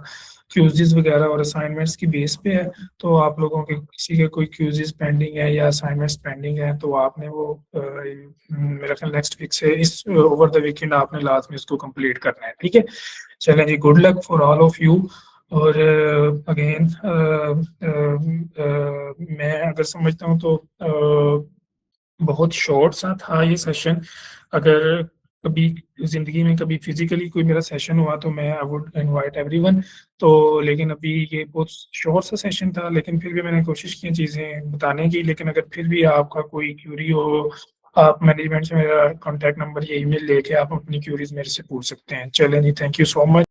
क्यूजेस वगैरह और असाइनमेंट्स की बेस पे है। तो आप लोगों के किसी के कोई क्यूजेस पेंडिंग है या असाइनमेंट्स पेंडिंग है, तो आपने वो मेरा ख्याल नेक्स्ट वीक से, इस ओवर द वीकेंड आपने लास्ट में इसको कंप्लीट करना है, ठीक है। चलें जी, good luck for all of you. और अगेन मैं अगर समझता हूँ तो बहुत शॉर्ट सा था ये सेशन। अगर कभी ज़िंदगी में कभी फिज़िकली कोई मेरा सेशन हुआ तो मैं आई वुड इनवाइट एवरीवन। तो लेकिन अभी ये बहुत शॉर्ट सा सेशन था, लेकिन फिर भी मैंने कोशिश की चीज़ें बताने की। लेकिन अगर फिर भी आपका कोई क्यूरी हो, आप मैनेजमेंट से मेरा कॉन्टैक्ट नंबर या ईमेल लेके आप अपनी क्यूरीज मेरे से पूछ सकते हैं। चलें जी, थैंक यू सो मच।